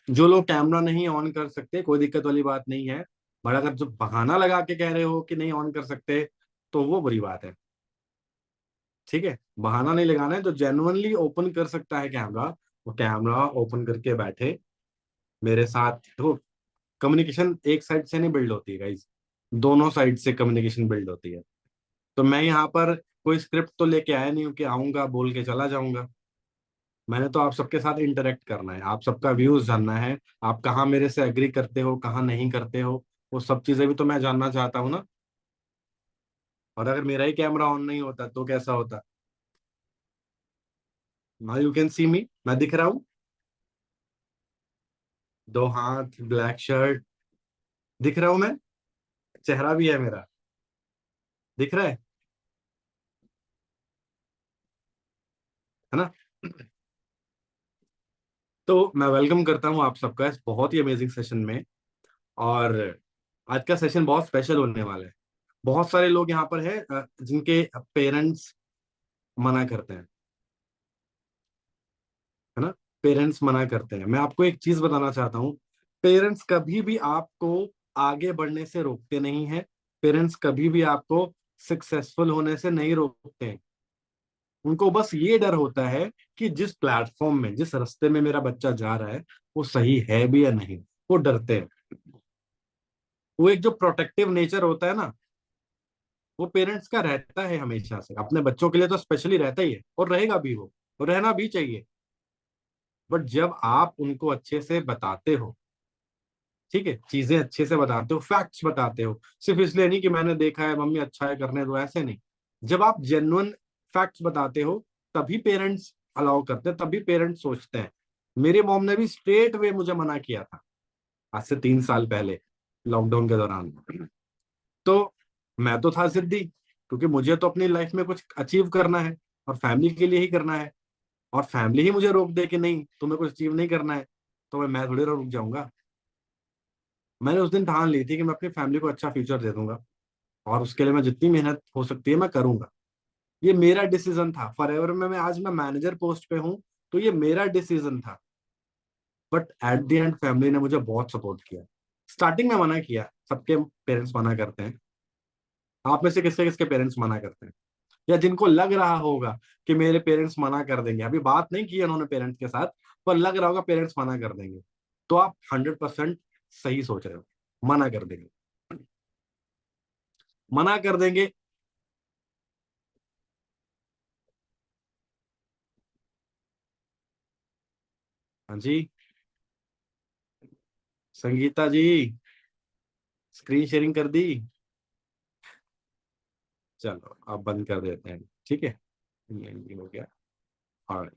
जो लोग कैमरा नहीं ऑन कर सकते, कोई दिक्कत वाली बात नहीं है। बट अगर जो बहाना लगा के कह रहे हो कि नहीं ऑन कर सकते, तो वो बुरी बात है। ठीक है, बहाना नहीं लगाना है। जो जेन्युइनली ओपन कर सकता है कैमरा, वो कैमरा ओपन करके बैठे मेरे साथ। देखो, कम्युनिकेशन एक साइड से नहीं बिल्ड होती है गाइस, दोनों साइड से कम्युनिकेशन बिल्ड होती है। तो मैं यहाँ पर कोई स्क्रिप्ट तो लेके आया नहीं हूँ कि आऊंगा बोल के चला जाऊंगा। मैंने तो आप सबके साथ इंटरेक्ट करना है, आप सबका व्यूज जानना है। आप कहाँ मेरे से एग्री करते हो, कहाँ नहीं करते हो, वो सब चीजें भी तो मैं जानना चाहता हूँ ना। और अगर मेरा ही कैमरा ऑन नहीं होता तो कैसा होता? नाउ यू कैन सी मी, मैं दिख रहा हूँ। दो हाथ, ब्लैक शर्ट, दिख रहा हूँ मैं। चेहरा भी है मेरा, दिख रहा है ना? तो मैं वेलकम करता हूँ आप सबका इस बहुत ही अमेजिंग सेशन में। और आज का सेशन बहुत स्पेशल होने वाला है। बहुत सारे लोग यहाँ पर हैं जिनके पेरेंट्स मना करते हैं, है ना? पेरेंट्स मना करते हैं। मैं आपको एक चीज बताना चाहता हूँ, पेरेंट्स कभी भी आपको आगे बढ़ने से रोकते नहीं है। पेरेंट्स कभी भी आपको सक्सेसफुल होने से नहीं रोकते हैं। उनको बस ये डर होता है कि जिस प्लेटफॉर्म में, जिस रास्ते में मेरा बच्चा जा रहा है, वो सही है भी या नहीं। वो डरते हैं। वो एक जो प्रोटेक्टिव नेचर होता है ना, वो पेरेंट्स का रहता है हमेशा से, अपने बच्चों के लिए तो स्पेशली रहता ही है और रहेगा भी वो, और रहना भी चाहिए। बट जब आप उनको अच्छे से बताते हो, ठीक है, चीजें अच्छे से बताते हो, फैक्ट्स बताते हो, सिर्फ इसलिए नहीं कि मैंने देखा है मम्मी अच्छा है करने दो, ऐसे नहीं। जब आप जेन्युइन फैक्ट्स बताते हो, तभी पेरेंट्स अलाउ करते हैं, तभी पेरेंट्स सोचते हैं। मेरी मॉम ने भी स्ट्रेट वे मुझे मना किया था आज से 3 साल पहले, लॉकडाउन के दौरान। तो मैं तो था जिद्दी, क्योंकि मुझे तो अपनी लाइफ में कुछ अचीव करना है और फैमिली के लिए ही करना है। और फैमिली ही मुझे रोक दे कि नहीं तुम्हें कुछ अचीव नहीं करना है, तो मैं थोड़ी ना रुक जाऊंगा। मैंने उस दिन ठान ली थी कि मैं अपनी फैमिली को अच्छा फ्यूचर दे दूंगा, और उसके लिए मैं जितनी मेहनत हो सकती है मैं करूंगा। ये मेरा डिसीजन था। फॉरएवर में मैं आज मैं मैनेजर पोस्ट पे हूँ, तो ये मेरा डिसीजन था। But at the end family ने मुझे बहुत सपोर्ट किया। स्टार्टिंग में मना किया, सबके पेरेंट्स मना करते हैं। आप में से किसके किसके पेरेंट्स मना करते हैं? या जिनको लग रहा होगा कि मेरे पेरेंट्स मना कर देंगे, अभी बात नहीं की है उन्होंने पेरेंट्स के साथ, पर लग रहा होगा पेरेंट्स मना कर देंगे, तो आप 100% सही सोच रहे हो। मना कर देंगे, मना कर देंगे। हाँ जी, संगीता जी, स्क्रीन शेयरिंग कर दी? चलो अब बंद कर देते हैं, ठीक है। ये हो गया। और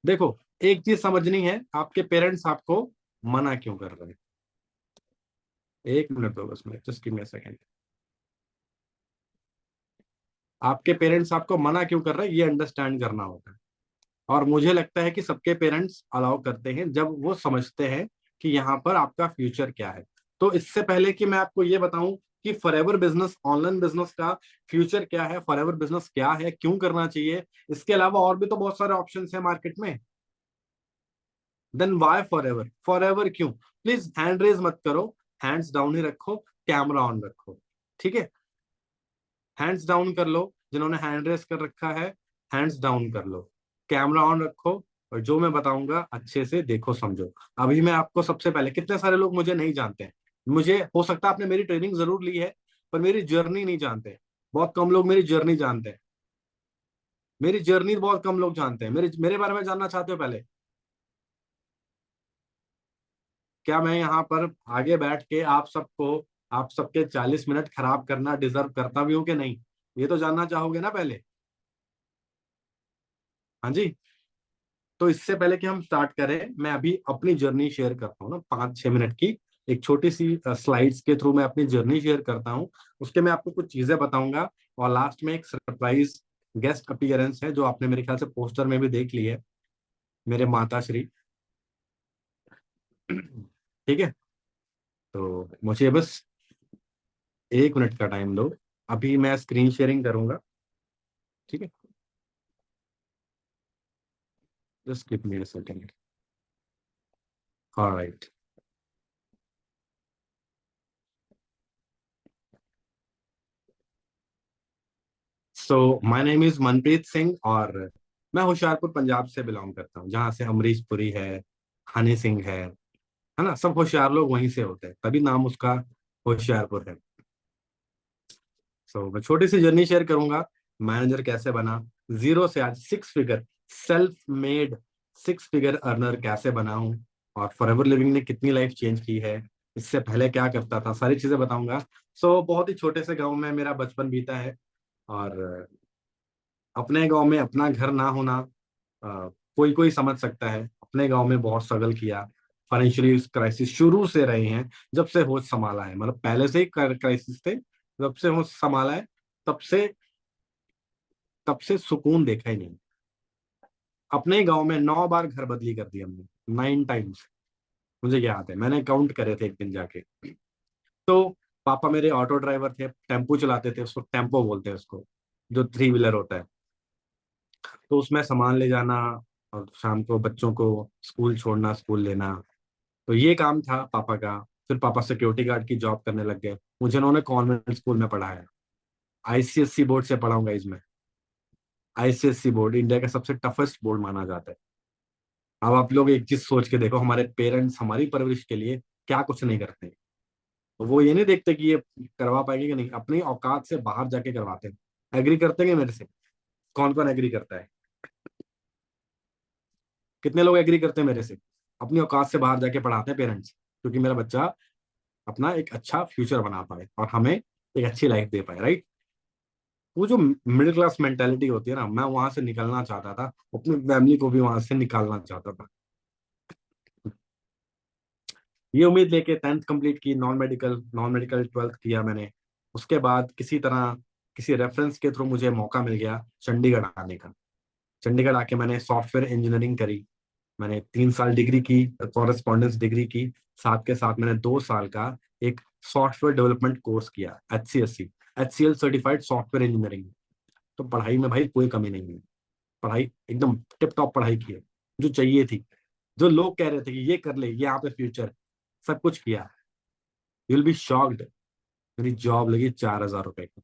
देखो, एक चीज समझनी है, आपके पेरेंट्स आपको मना क्यों कर रहे हैं। एक मिनट दो बस, मैं just give me a second. आपके पेरेंट्स आपको मना क्यों कर रहे हैं, ये अंडरस्टैंड करना होगा। और मुझे लगता है कि सबके पेरेंट्स अलाउ करते हैं जब वो समझते हैं कि यहाँ पर आपका फ्यूचर क्या है। तो इससे पहले कि मैं आपको ये बताऊं कि फॉरएवर बिजनेस, ऑनलाइन बिजनेस का फ्यूचर क्या है, फॉरएवर बिजनेस क्या है, क्यों करना चाहिए, इसके अलावा और भी तो बहुत सारे ऑप्शंस हैं मार्केट में। Then why forever? फॉरएवर क्यों? प्लीज हैंड रेज मत करो, हैंड्स डाउन ही रखो, कैमरा ऑन रखो। ठीक है, हैंड्स डाउन कर लो, जिन्होंने हैंड रेस कर रखा है हैंड्स डाउन कर लो, कैमरा ऑन रखो, और जो मैं बताऊंगा अच्छे से देखो समझो। अभी मैं आपको सबसे पहले, कितने सारे लोग मुझे नहीं जानते हैं, मुझे हो सकता है आपने मेरी ट्रेनिंग जरूर ली है, पर मेरी जर्नी नहीं जानते। बहुत कम लोग मेरी जर्नी जानते हैं। मेरी जर्नी बहुत कम लोग जानते हैं। मेरे मेरे बारे में जानना चाहते हो पहले? क्या मैं यहाँ पर आगे बैठ के आप सबको, आप सबके 40 मिनट खराब करना डिजर्व करता भी हूँ कि नहीं, ये तो जानना चाहोगे ना पहले? हाँ जी। तो इससे पहले कि हम स्टार्ट करें, मैं अभी अपनी जर्नी शेयर करता हूँ ना, 5-6 मिनट की एक छोटी सी स्लाइड्स के थ्रू मैं अपनी जर्नी शेयर करता हूँ। उसके मैं आपको कुछ चीजें बताऊंगा, और लास्ट में एक सरप्राइज गेस्ट अपीयरेंस है, जो आपने मेरे ख्याल से पोस्टर में भी देख ली है, मेरे माता श्री। ठीक है, तो मुझे बस 1 मिनट का टाइम दो, अभी मैं स्क्रीन शेयरिंग करूंगा। ठीक है, Just give me a second. All right. So my name is Manpreet Singh, और मैं होशियारपुर पंजाब से बिलोंग करता हूँ, जहाँ से अमरीश पुरी है, हनी सिंह है ना, सब होशियार लोग वहीं से होते हैं, तभी नाम उसका होशियारपुर है। मैं छोटी सी जर्नी शेयर करूंगा। मैनेजर कैसे बना, जीरो से आज six figure, self made six figure earner कैसे बना हूं, और फॉरएवर लिविंग ने कितनी लाइफ चेंज की है, इससे पहले क्या करता था, सारी चीजें बताऊंगा। बहुत ही छोटे से गांव में मेरा बचपन बीता है, और अपने गांव में अपना घर ना होना कोई कोई समझ सकता है। अपने गांव में बहुत स्ट्रगल किया, फाइनेंशियली क्राइसिस शुरू से रहे हैं, जब से होश संभाला है, मतलब पहले से ही क्राइसिस थे, जब से होश संभाला है तब से तब से सुकून देखा ही नहीं। अपने गांव में 9 बार घर बदली कर दी हमने, 9 टाइम्स। मुझे याद है, मैंने काउंट करे थे एक दिन जाके। तो पापा मेरे ऑटो ड्राइवर थे, टेम्पो चलाते थे, उसको टेम्पो बोलते हैं उसको, जो थ्री व्हीलर होता है। तो उसमें सामान ले जाना, और शाम को बच्चों को स्कूल छोड़ना, स्कूल लेना, तो ये काम था पापा का। फिर पापा सिक्योरिटी गार्ड की जॉब करने लग गए, मुझे उन्होंने कॉन्वेंट स्कूल में पढ़ाया, आईसीएससी बोर्ड से पढ़ा हूँ इसमें। आईसीएससी बोर्ड इंडिया का सबसे टफेस्ट बोर्ड माना जाता है। अब आप लोग एक चीज सोच के देखो, हमारे पेरेंट्स हमारी परवरिश के लिए क्या कुछ नहीं करते, तो वो ये नहीं देखते कि ये करवा पाएंगे कि नहीं, अपनी औकात से बाहर जाके करवाते हैं। एग्री करते हैं मेरे से? कौन कौन एग्री करता है? कितने लोग एग्री करते हैं मेरे से? अपनी औकात से बाहर जाके पढ़ाते हैं पेरेंट्स, क्योंकि मेरा बच्चा अपना एक अच्छा फ्यूचर बना पाए और हमें एक अच्छी लाइफ दे पाए, राइट। वो जो मिडिल क्लास मेंटेलिटी होती है ना, मैं वहां से निकलना चाहता था, अपनी फैमिली को भी वहां से निकालना चाहता था। ये उम्मीद लेके 10th कंप्लीट की, नॉन मेडिकल 12th किया मैंने। उसके बाद किसी तरह, किसी रेफरेंस के थ्रू मुझे मौका मिल गया चंडीगढ़ आने का। चंडीगढ़ आके मैंने सॉफ्टवेयर इंजीनियरिंग करी। मैंने 3 साल डिग्री की, कॉरेस्पॉन्डेंस डिग्री की, साथ के साथ मैंने 2 साल का एक सॉफ्टवेयर डेवलपमेंट कोर्स किया, HCSC, HCL certified software engineering. तो पढ़ाई में भाई कोई कमी नहीं है, पढ़ाई एकदम टिप टॉप पढ़ाई की है, जो चाहिए थी। जो लोग कह रहे थे कि ये कर ले, ये यहाँ पे फ्यूचर, सब कुछ किया। यू विल बी शॉक्ड, मेरी जॉब लगी 4,000 रुपए की,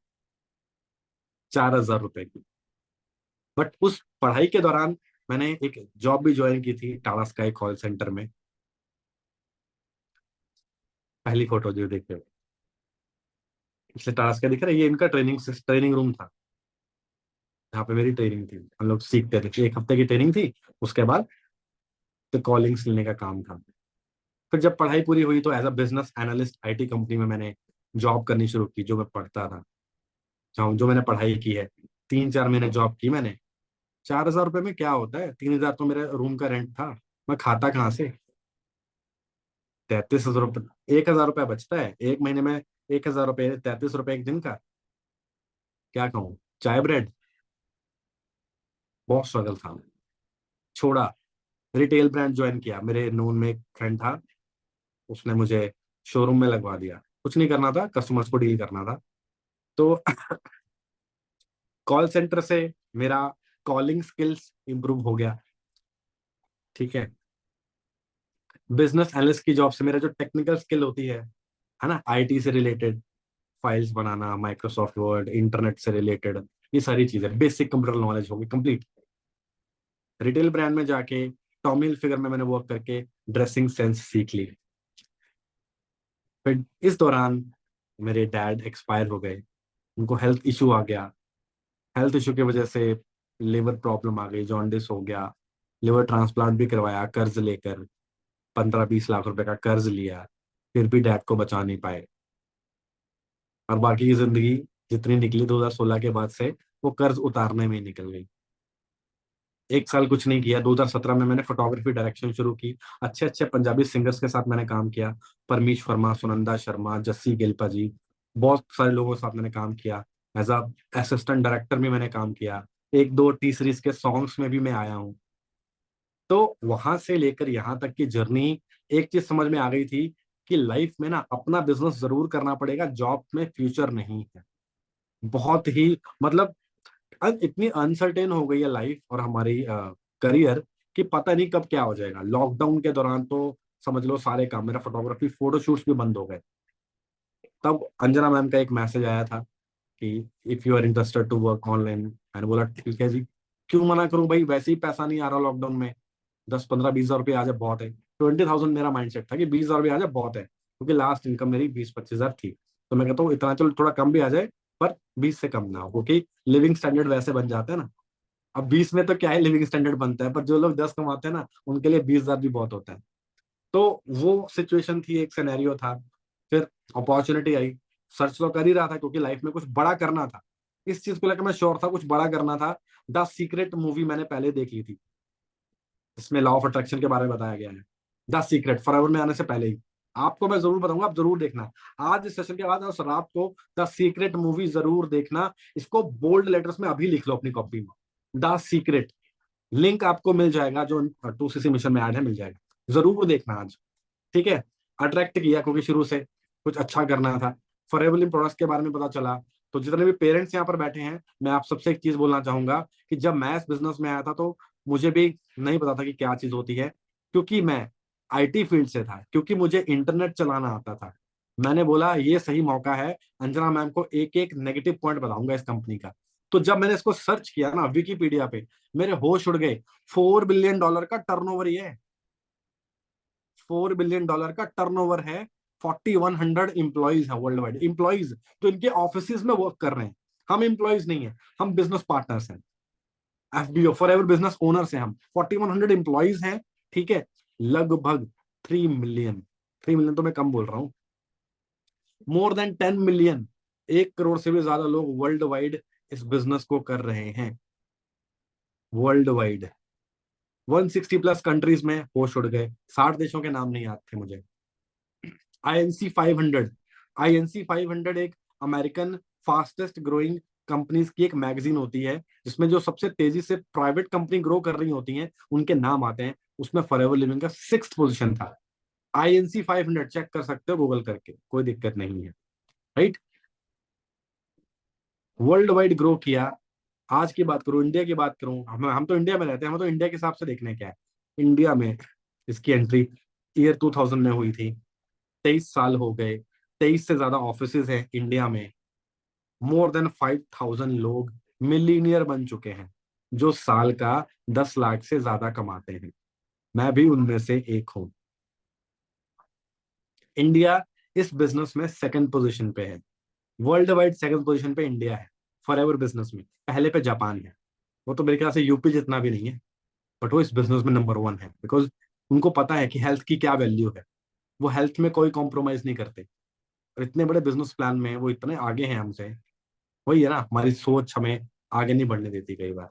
4,000 रुपए की। बट उस पढ़ाई के दौरान मैंने एक जॉब भी ज्वाइन की थी, टाटा स्काई कॉल सेंटर में। पहली फोटो जो देखते हो, इसलिए टाटा स्काई दिख रहा है, ये इनका ट्रेनिंग रूम था, जहाँ पे मेरी ट्रेनिंग थी, हम लोग सीखते थे, 1 हफ्ते की ट्रेनिंग थी। उसके बाद तो कॉलिंग्स लेने का काम था। फिर जब पढ़ाई पूरी हुई तो as a business analyst IT company में मैंने जॉब करनी शुरू की, जो मैं पढ़ता था, जो मैंने पढ़ाई की है। 3-4 महीने जॉब की मैंने। 4,000 रुपये में क्या होता है, 3,000 तो मेरे रूम का रेंट था, मैं खाता कहाँ से? 33,000 रुपये, 1,000 रुपया बचता है एक महीने में। 1,000 रुपये, 33 रुपये एक दिन का, क्या कहूँ, चाय ब्रेड। बहुत स्ट्रगल था। छोड़ा, रिटेल ब्रांड ज्वाइन किया, मेरे नोन में एक फ्रेंड था, उसने मुझे शोरूम में लगवा दिया। कुछ नहीं करना था, कस्टमर्स को डील करना था। तो कॉल सेंटर से मेरा कॉलिंग स्किल्स इंप्रूव हो गया, ठीक है। बिजनेस एनालिस्ट की जॉब से मेरा जो टेक्निकल स्किल होती है ना, आईटी से रिलेटेड, फाइल्स बनाना, माइक्रोसॉफ्ट वर्ड, इंटरनेट से रिलेटेड, ये सारी चीजें, बेसिक कंप्यूटर नॉलेज होगी कंप्लीट। रिटेल ब्रांड में जाके टॉमी हिलफिगर में मैंने वर्क करके ड्रेसिंग सेंस सीख ली। फिर इस दौरान मेरे डैड एक्सपायर हो गए, उनको हेल्थ इशू आ गया। हेल्थ इशू की वजह से लिवर प्रॉब्लम आ गई, जॉन्डिस हो गया। लिवर ट्रांसप्लांट भी करवाया कर्ज लेकर, 15-20 लाख रुपए का कर्ज लिया, फिर भी डैड को बचा नहीं पाए। और बाकी की जिंदगी जितनी निकली 2016 के बाद से, वो कर्ज उतारने में ही निकल गई। 1 साल कुछ नहीं किया, 2017 में मैंने फोटोग्राफी डायरेक्शन शुरू की। अच्छे अच्छे पंजाबी सिंगर्स के साथ मैंने काम किया, परमीश वर्मा, सुनंदा शर्मा, जस्सी गिलपा जी, बहुत सारे लोगों के साथ मैंने काम किया। एज अ असिस्टेंट डायरेक्टर भी मैंने काम किया, 1-2 टी सीरीज के सॉन्ग्स में भी मैं आया हूँ। तो वहां से लेकर यहाँ तक की जर्नी, एक चीज समझ में आ गई थी कि लाइफ में ना अपना बिजनेस जरूर करना पड़ेगा, जॉब में फ्यूचर नहीं है। बहुत ही मतलब इतनी अनसर्टेन हो गई है लाइफ और हमारी करियर, कि पता नहीं कब क्या हो जाएगा। लॉकडाउन के दौरान तो समझ लो सारे काम, मेरा फोटोग्राफी फोटोशूट्स भी बंद हो गए। तब अंजना मैम का एक मैसेज आया था कि if you are interested to work online, मैंने बोला ठीक है जी, क्यों मना करूं भाई, वैसे ही पैसा नहीं आ रहा लॉकडाउन में। 10-15-20 हजार रुपये आ जाए बहुत है। 20,000 मेरा माइंडसेट था कि 20 हजार रुपये आ जाए बहुत है, क्योंकि लास्ट इनकम मेरी 20-25 हजार थी। तो मैं कहता हूँ इतना चलो थोड़ा कम भी आ जाए, पर 20 से कम ना हो, क्योंकि लिविंग स्टैंडर्ड वैसे बन जाते हैं ना। अब 20 में तो क्या है, लिविंग स्टैंडर्ड बनता है, पर जो लोग 10 कमाते हैं ना, उनके लिए 20 हजार भी बहुत होता है। तो वो सिचुएशन थी, एक सिनेरियो था। फिर अपॉर्चुनिटी आई, सर्च तो कर ही रहा था, क्योंकि लाइफ में कुछ बड़ा करना था। इस चीज को लेकर मैं श्योर था, कुछ बड़ा करना था। द सीक्रेट मूवी मैंने पहले देख ली थी, इसमें लॉ ऑफ अट्रैक्शन के बारे में बताया गया है। द सीक्रेट फॉरएवर में आने से पहले ही आपको मैं जरूर बताऊंगा, आप जरूर देखना। आज इस सेशन के बाद उस रात को द सीक्रेट मूवी जरूर देखना। इसको बोल्ड लेटर्स में अभी लिख लो अपनी कॉपी में, द सीक्रेट। लिंक आपको मिल जाएगा, जो 2CC मिशन में ऐड है, मिल जाएगा। जरूर देखना आज, ठीक है। अट्रैक्ट किया क्योंकि शुरू से कुछ अच्छा करना था। फॉरएवर प्रोडक्ट्स के बारे में पता चला। तो जितने भी पेरेंट्स यहाँ पर बैठे हैं, मैं आप सबसे एक चीज बोलना चाहूंगा कि जब मैं इस बिजनेस में आया था तो मुझे भी नहीं पता था कि क्या चीज होती है, क्योंकि मैं IT फील्ड से था, क्योंकि मुझे इंटरनेट चलाना आता था। मैंने बोला ये सही मौका है, अंजना मैम को एक एक नेगेटिव पॉइंट बताऊंगा इस कंपनी का। तो जब मैंने इसको सर्च किया ना विकीपीडिया पे, मेरे होश उड़ गए। $4 बिलियन का टर्नओवर ये है, $4 बिलियन का टर्नओवर है। 4100 इंप्लॉइज है वर्ल्ड वाइड, इंप्लॉइज जो इनके ऑफिस में वर्क कर रहे हैं। हम इंप्लॉइज नहीं है, हम बिजनेस पार्टनर्स हैं, FBO फॉरएवर बिजनेस ओनर्स हैं हम। 4100 इंप्लॉइज हैं, ठीक है। लगभग 3 मिलियन, 3 मिलियन तो मैं कम बोल रहा हूँ, मोर देन 10 मिलियन, 1 करोड़ से भी ज्यादा लोग वर्ल्ड वाइड इस बिजनेस को कर रहे हैं। वर्ल्ड वाइड 160+ कंट्रीज में होश उड़ गए। 60 देशों के नाम नहीं याद थे मुझे। INC 500, INC 500 एक अमेरिकन फास्टेस्ट ग्रोइंग कंपनीज की एक मैगजीन होती है, जिसमें जो सबसे तेजी से प्राइवेट कंपनी ग्रो कर रही होती हैं उनके नाम आते हैं। उसमें फॉरएवर लिविंग का 6th पोजीशन था। INC 500 चेक कर सकते हो गूगल करके, कोई दिक्कत नहीं है, राइट। वर्ल्ड वाइड ग्रो किया। आज की बात करूं, इंडिया की बात करूं, हम तो इंडिया में रहते हैं, हम तो इंडिया के हिसाब से देखने क्या है। इंडिया में इसकी एंट्री ईयर 2000 में हुई थी। 23 साल हो गए, 23 से ज्यादा ऑफिसेज हैं इंडिया में। मोर देन 5,000 लोग मिलीनियर बन चुके हैं, जो साल का 10 लाख से ज्यादा कमाते हैं। मैं भी उनमें से एक हूं। इंडिया इस बिजनेस में सेकंड पोजीशन पे है, वर्ल्ड वाइड सेकंड पोजीशन पे इंडिया है फॉरएवर बिजनेस में। पहले पे जापान है, वो तो मेरे ख्याल से यूपी जितना भी नहीं है, बट वो इस बिजनेस में नंबर 1 है, बिकॉज उनको पता है कि हेल्थ की क्या वैल्यू है। वो हेल्थ में कोई कॉम्प्रोमाइज नहीं करते, और इतने बड़े बिजनेस प्लान में वो इतने आगे हैं हमसे। वही है ना, हमारी सोच हमें आगे नहीं बढ़ने देती कई बार।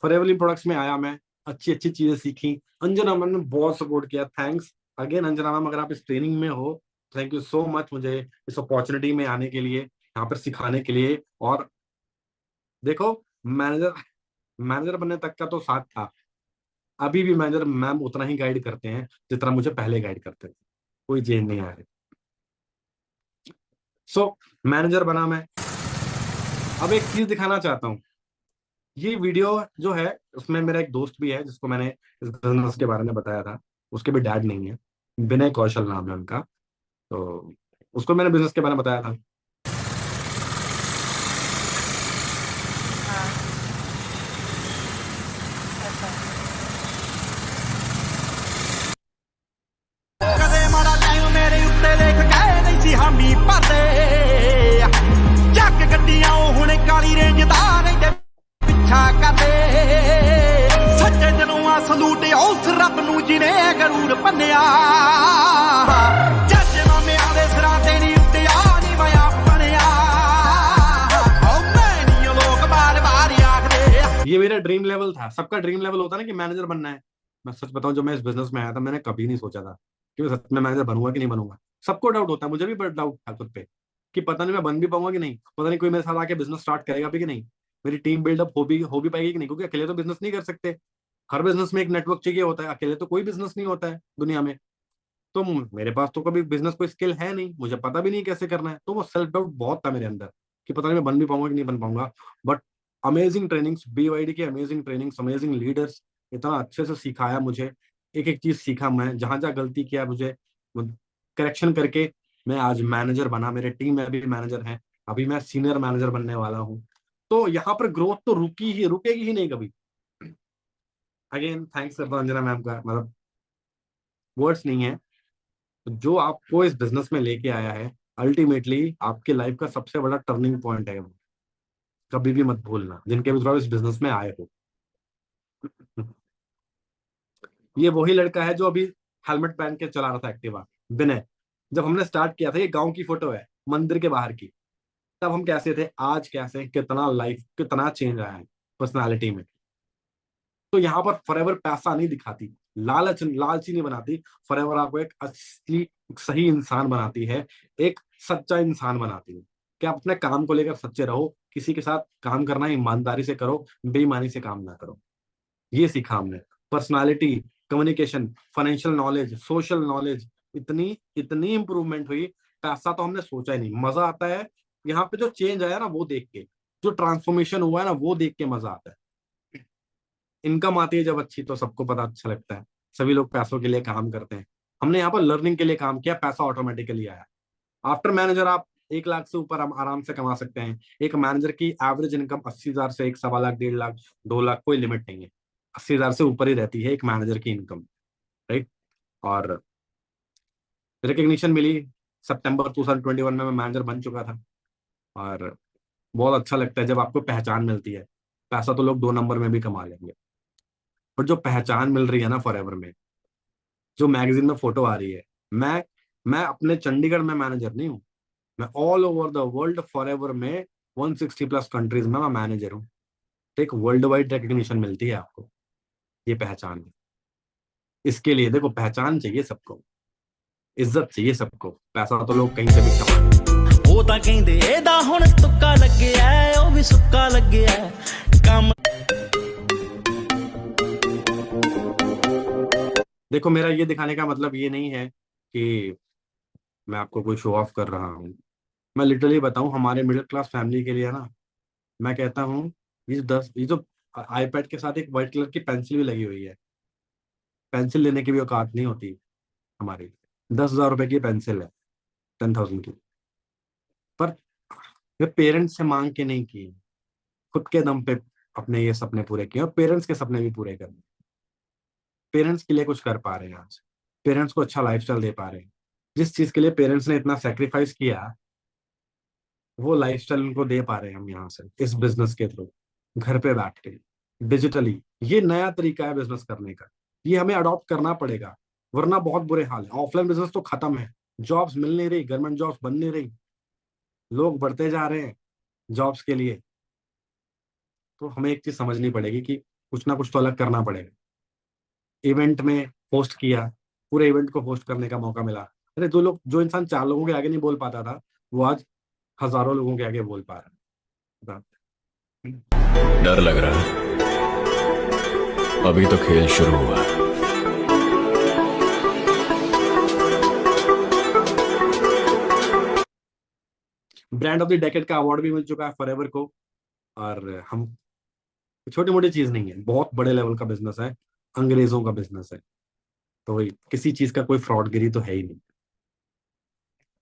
फॉरएवर प्रोडक्ट्स में आया मैं, अच्छी अच्छी चीजें सीखी। अंजना मैम ने बहुत सपोर्ट किया, थैंक्स अगेन अंजना मैम। अगर आप इस ट्रेनिंग में हो, थैंक यू सो मच मुझे इस अपॉर्चुनिटी में आने के लिए, यहाँ पर सिखाने के लिए। और देखो, मैनेजर मैनेजर बनने तक का तो साथ था, अभी भी मैनेजर मैम उतना ही गाइड करते हैं जितना मुझे पहले गाइड करते थे, कोई चेंज नहीं आया। सो मैनेजर बना मैं। अब एक चीज दिखाना चाहता हूँ, ये वीडियो जो है उसमें मेरा एक दोस्त भी है जिसको मैंने इस बिजनेस के बारे में बताया था। उसके भी डैड नहीं है, विनय कौशल नाम है उनका। तो उसको मैंने बिजनेस के बारे में बताया था। हाँ। अच्छा। ਕਦੇ ਮਾੜਾ ਟਾਈਮ ਮੇਰੇ ਉੱਤੇ ਦੇਖ ਗਏ ਨਹੀਂ ਸੀ ਹਾਮੀ ਭਰਦੇ ਚੱਕ ਗੱਡੀਆਂ ਉਹ ਹੁਣ ਕਾਲੀ ਰੇਂਜ ਦਾ ਰਹਿੰਦੇ ਪਿੱਛਾ ਕਰਦੇ ਸੱਚੇ ਦਿਲੋਂ ਆ ਸਲੂਟ ਉਸ ਰੱਬ ਨੂੰ ਜਿਨੇ ਗਰੂਰ ਭੰਨਿਆ ਜੱਜ ਮਾਮਿਆਂ ਦੇ ਸਿਰਾਂ ਤੇ ਨਹੀਂ ਉੱਡਿਆ ਨਹੀਂ ਮੈਂ ਆਪਣਿਆ ਉਹ ਮੈਂ ਨਹੀਂ ਲੋਕ ਬਾਰ-ਬਾਰ ਆਖਦੇ। ये मेरा ड्रीम लेवल था, सबका ड्रीम लेवल होता है ना कि मैनेजर बनना है। मैं सच बताऊं, जब मैं इस बिजनेस में आया था मैंने कभी नहीं सोचा था कि मैं सच में मैनेजर बनूंगा कि नहीं बनूंगा। सबको डाउट होता है, मुझे भी बड़ा डाउट था खुद पे कि पता नहीं मैं बन भी पाऊंगा कि नहीं, पता नहीं कोई मेरे साथ आके बिजनेस स्टार्ट करेगा भी कि नहीं, मेरी टीम बिल्डअप हो भी पाएगी कि नहीं, क्योंकि अकेले तो बिजनेस नहीं कर सकते। हर बिजनेस में एक नेटवर्क चाहिए होता है, अकेले तो कोई बिजनेस नहीं होता है दुनिया में। तो मेरे पास तो कभी बिजनेस कोई स्किल है नहीं, मुझे पता भी नहीं कैसे करना है। तो वो सेल्फ डाउट बहुत था मेरे अंदर कि पता नहीं मैं बन भी पाऊंगा कि नहीं बन पाऊंगा। बट अमेजिंग ट्रेनिंग्स, BYD की अमेजिंग ट्रेनिंग्स, अमेजिंग लीडर्स, इतना अच्छे से सिखाया मुझे, एक एक चीज सीखा मैं, जहां जहां गलती किया मुझे करेक्शन करके मैं आज मैनेजर बना, मेरे टीम में भी मैनेजर हैं, अभी मैं सीनियर मैनेजर बनने वाला हूँ। तो यहाँ पर ग्रोथ तो रुकेगी ही नहीं कभी। अगेन थैंक्स करता हूं अंजना मैम का, मतलब वर्ड्स नहीं है। जो आपको इस बिजनेस में लेके आया है, अल्टीमेटली आपके लाइफ का सबसे बड़ा टर्निंग पॉइंट है वो, कभी भी मत भूलना, जिनके भी थ्रू आप इस बिजनेस में आए हो। ये वही लड़का है जो अभी हेलमेट पहन के चला रहा था एक्टिवा, विनय। जब हमने स्टार्ट किया था, ये गांव की फोटो है, मंदिर के बाहर की। तब हम कैसे थे, आज कैसे हैं, कितना लाइफ कितना चेंज आया है पर्सनालिटी में। तो यहाँ पर फॉरएवर पैसा नहीं दिखाती, लालची नहीं बनाती, फॉरएवर आपको एक असली सही इंसान बनाती है, एक सच्चा इंसान बनाती है, कि आप अपने काम को लेकर सच्चे रहो, किसी के साथ काम करना ईमानदारी से करो, बेईमानी से काम ना करो। ये सीखा हमने। Personality, communication, financial knowledge, social knowledge, इतनी इतनी इंप्रूवमेंट हुई। पैसा तो हमने सोचा ही नहीं। मजा आता है यहाँ पे जो चेंज आया ना वो देख के, जो ट्रांसफॉर्मेशन हुआ है ना वो देख के मजा आता है। इनकम आती है जब अच्छी, तो सबको पता अच्छा लगता है, सभी लोग पैसों के लिए काम करते हैं। हमने यहाँ पर लर्निंग के लिए काम किया, पैसा ऑटोमेटिकली आया। आफ्टर मैनेजर आप 1 लाख से ऊपर आराम से कमा सकते हैं। एक मैनेजर की एवरेज इनकम 80,000 से एक 1.25 लाख, 1.5 लाख, 2 लाख, कोई लिमिट नहीं है। 80,000 से ऊपर ही रहती है एक मैनेजर की इनकम, राइट। और रिकग्निशन मिली, सितंबर 2021 में मैं मैनेजर बन चुका था। और बहुत अच्छा लगता है जब आपको पहचान मिलती है। पैसा तो लोग 2 नंबर में भी कमा लेंगे, पर जो पहचान मिल रही है ना फॉरएवर में, जो मैगजीन में फोटो आ रही है, मैं अपने चंडीगढ़ में मैनेजर नहीं हूँ, मैं all over the world forever में 160+ कंट्रीज में मैं मैनेजर हूँ। तो एक वर्ल्ड वाइड रिकग्निशन मिलती है आपको, ये पहचान है। इसके लिए देखो, पहचान चाहिए सबको, इज्जत चाहिए सबको, पैसा तो लोग कहीं से भी कमा लेंगे। ਉਹ ਤਾਂ ਕਹਿੰਦੇ ਇਹਦਾ ਹੁਣ ਤੁੱਕਾ ਲੱਗਿਆ ਉਹ ਵੀ ਸੁੱਕਾ ਲੱਗਿਆ ਕੰਮ। देखो, मेरा ये दिखाने का मतलब ये नहीं है कि मैं आपको कोई शो ऑफ कर रहा हूँ। मैं लिटरली बताऊं, हमारे मिडिल क्लास फैमिली के लिए ना, मैं कहता हूँ, ये जो आईपैड के साथ एक व्हाइट कलर की पेंसिल भी लगी हुई है, पेंसिल लेने की भी औकात नहीं होती हमारी। 10,000 रुपए की पेंसिल है, 10,000 की। पर वे पेरेंट्स से मांग के नहीं की, खुद के दम पे अपने ये सपने पूरे किए, और पेरेंट्स के सपने भी पूरे करने। पेरेंट्स के लिए कुछ कर पा रहे हैं आज, पेरेंट्स को अच्छा लाइफस्टाइल दे पा रहे हैं। जिस चीज के लिए पेरेंट्स ने इतना सेक्रीफाइस किया, वो लाइफस्टाइल उनको दे पा रहे हैं हम यहाँ से, इस बिजनेस के थ्रू, घर पे बैठ के, डिजिटली। ये नया तरीका है बिजनेस करने का, ये हमें अडॉप्ट करना पड़ेगा, वरना बहुत बुरे हाल है। ऑफलाइन बिजनेस तो खत्म है, जॉब्स मिल नहीं रही, गवर्नमेंट जॉब्स बन नहीं रही, लोग बढ़ते जा रहे हैं जॉब्स के लिए। तो हमें एक चीज समझनी पड़ेगी कि कुछ ना कुछ तो अलग करना पड़ेगा। इवेंट में होस्ट किया, पूरे इवेंट को होस्ट करने का मौका मिला। अरे जो इंसान 4 लोगों के आगे नहीं बोल पाता था, वो आज हजारों लोगों के आगे बोल पा रहा है। डर लग रहा है, अभी तो खेल शुरू हुआ। ब्रांड ऑफ द डेकेड का अवार्ड भी मिल चुका है फॉरएवर को। और हम, छोटी मोटी चीज नहीं है, बहुत बड़े लेवल का बिजनेस है, अंग्रेजों का बिजनेस है। तो वही, किसी चीज का कोई फ्रॉडगिरी तो है ही नहीं।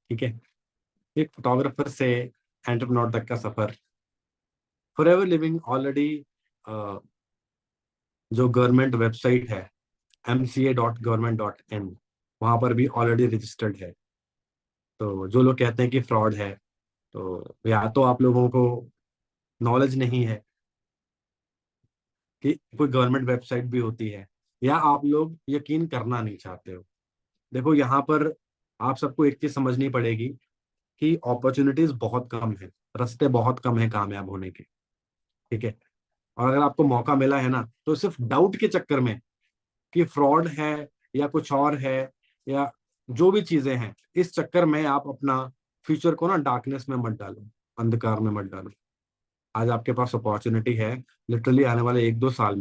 ठीक है, एक फोटोग्राफर से एंटरप्रेन्योर तक का सफर, फॉरएवर लिविंग ऑलरेडी जो गवर्नमेंट वेबसाइट है mca.government.in, वहां पर भी ऑलरेडी रजिस्टर्ड है। तो जो लोग कहते हैं कि फ्रॉड है, तो या तो आप लोगों को नॉलेज नहीं है कि कोई गवर्नमेंट वेबसाइट भी होती है, या आप लोग यकीन करना नहीं चाहते हो। देखो, यहाँ पर आप सबको एक चीज समझनी पड़ेगी कि अपॉर्चुनिटीज बहुत कम है, रास्ते बहुत कम है कामयाब होने के। ठीक है, और अगर आपको मौका मिला है ना, तो सिर्फ डाउट के चक्कर में कि फ्रॉड है या कुछ और है, या जो भी चीजें हैं, इस चक्कर में आप अपना फ्यूचर को ना डार्कनेस में मत डालो, अंधकार में मत डालो। आज आपके पास अपॉर्चुनिटी है, लिटरली आने वाले 1-2 साल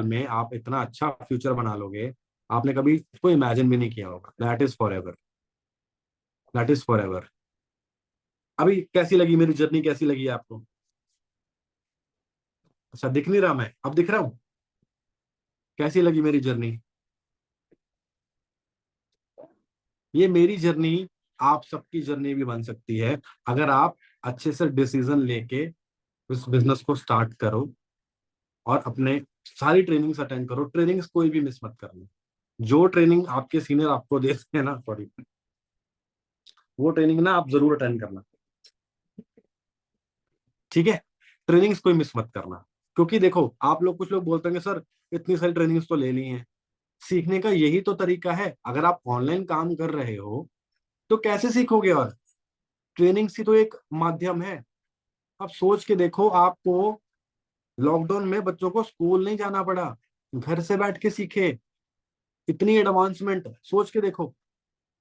में आप इतना अच्छा फ्यूचर बना लोगे, आपने कभी इसको इमेजिन भी नहीं किया होगा। That is for ever, that is for ever. अभी कैसी लगी मेरी जर्नी, कैसी लगी आपको? अच्छा दिख नहीं रहा, मैं अब दिख रहा हूं? कैसी लगी मेरी जर्नी? ये मेरी जर्नी आप सबकी जर्नी भी बन सकती है, अगर आप अच्छे से डिसीजन लेके उस बिजनेस को स्टार्ट करो और अपने सारी ट्रेनिंग्स अटेंड करो। ट्रेनिंग्स कोई भी मिस मत करना। जो ट्रेनिंग आपके सीनियर आपको देते हैं ना, सॉरी, वो ट्रेनिंग ना आप जरूर अटेंड करना, ठीक है? ट्रेनिंग्स कोई मिस मत करना। क्योंकि देखो, आप लोग, कुछ लोग बोलते हैं सर इतनी सारी ट्रेनिंग्स तो ले ली हैं। सीखने का यही तो तरीका है। अगर आप ऑनलाइन काम कर रहे हो तो कैसे सीखोगे? और ट्रेनिंग सी तो एक माध्यम है। आप सोच के देखो, आपको लॉकडाउन में बच्चों को स्कूल नहीं जाना पड़ा, घर से बैठ के सीखे। इतनी एडवांसमेंट सोच के देखो।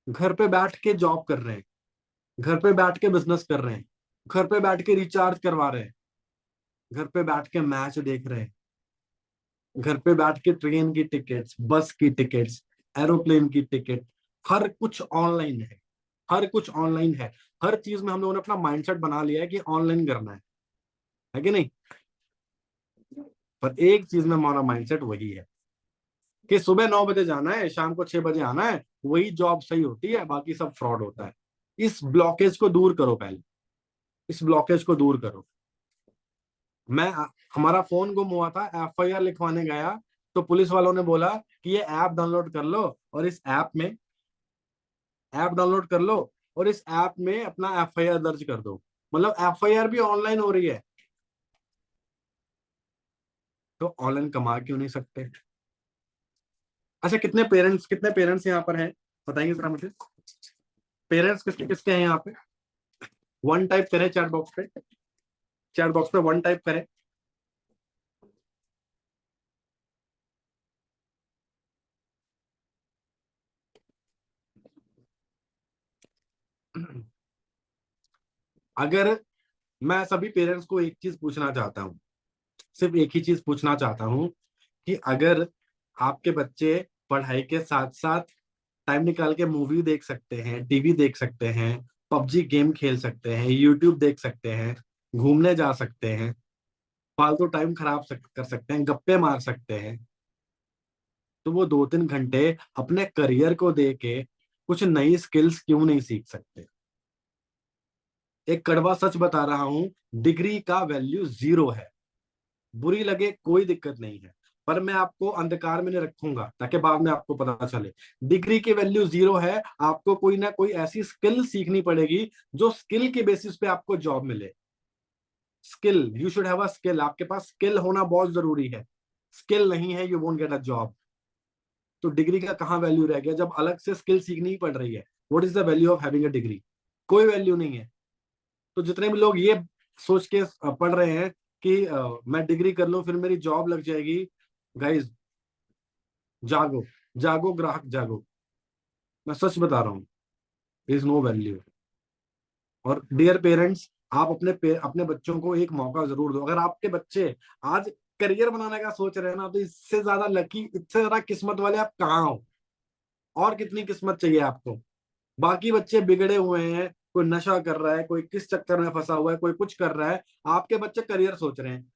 घर पे बैठ के जॉब कर रहे हैं, घर पे बैठ के बिजनेस कर रहे हैं, घर पे बैठ के रिचार्ज करवा रहे हैं, घर पे बैठ के मैच देख रहे हैं, घर पे बैठ के ट्रेन की टिकट्स, बस की टिकट्स, एरोप्लेन की टिकट, हर कुछ ऑनलाइन है। हर कुछ ऑनलाइन है। हर चीज में हम लोगों ने अपना माइंडसेट बना लिया है कि ऑनलाइन करना है कि नहीं? पर एक चीज में हमारा माइंडसेट वही है कि सुबह 9 बजे जाना है, शाम को 6 बजे आना है। वही जॉब सही होती है, बाकी सब फ्रॉड होता है। इस ब्लॉकेज को दूर करो पहले। इस ब्लॉकेज को दूर करो। मैं हमारा फोन गुम हुआ था, एफआईआर लिखवाने गया तो पुलिस वालों ने बोला कि ये ऐप डाउनलोड कर लो और इस ऐप डाउनलोड कर लो और इस ऐप में अपना एफआईआर दर्ज कर दो। मतलब एफआईआर भी ऑनलाइन हो रही है। तो ऑनलाइन कमा क्यों नहीं सकते? अच्छा, कितने पेरेंट्स यहाँ पर हैं, बताएंगे जरा मुझे। पेरेंट्स किसके किसके हैं यहाँ पे? वन टाइप करें चैट बॉक्स पे। चैट बॉक्स पे वन टाइप करें। अगर मैं सभी पेरेंट्स को एक चीज पूछना चाहता हूँ, सिर्फ एक ही चीज पूछना चाहता हूँ कि अगर आपके बच्चे पढ़ाई के साथ साथ टाइम निकाल के मूवी देख सकते हैं, टीवी देख सकते हैं, पबजी गेम खेल सकते हैं, यूट्यूब देख सकते हैं, घूमने जा सकते हैं, फालतू टाइम खराब कर सकते हैं, गप्पे मार सकते हैं, तो वो 2-3 घंटे अपने करियर को दे के कुछ नई स्किल्स क्यों नहीं सीख सकते? एक कड़वा सच बता रहा हूं, डिग्री का वैल्यू जीरो है। बुरी लगे कोई दिक्कत नहीं है, पर मैं आपको अंधकार में नहीं रखूंगा ताकि बाद में आपको पता चले। डिग्री की वैल्यू जीरो है। आपको कोई ना कोई ऐसी स्किल सीखनी पड़ेगी जो स्किल के बेसिस पे आपको जॉब मिले। Skill, you should have a skill. आपके पास स्किल होना बहुत जरूरी है। स्किल नहीं है, you won't get a job. तो डिग्री का कहाँ वैल्यू रह गया जब अलग से स्किल सीखनी ही पड़ रही है? What is the value of having a degree? कोई वैल्यू नहीं है। तो जितने भी लोग ये सोच के पढ़ रहे हैं कि मैं डिग्री कर लूं फिर मेरी जॉब लग जाएगी, गाइस जागो, जागो ग्राहक जागो। मैं सच बता रहा हूँ, इज नो वैल्यू। और डियर पेरेंट्स, आप अपने बच्चों को एक मौका जरूर दो। अगर आपके बच्चे आज करियर बनाने का सोच रहे हैं ना, तो इससे ज्यादा लकी, इससे ज्यादा किस्मत वाले आप कहाँ हो? और कितनी किस्मत चाहिए आपको? बाकी बच्चे बिगड़े हुए हैं, कोई नशा कर रहा है, कोई किस चक्कर में फंसा हुआ है, कोई कुछ कर रहा है। आपके बच्चे करियर सोच रहे हैं।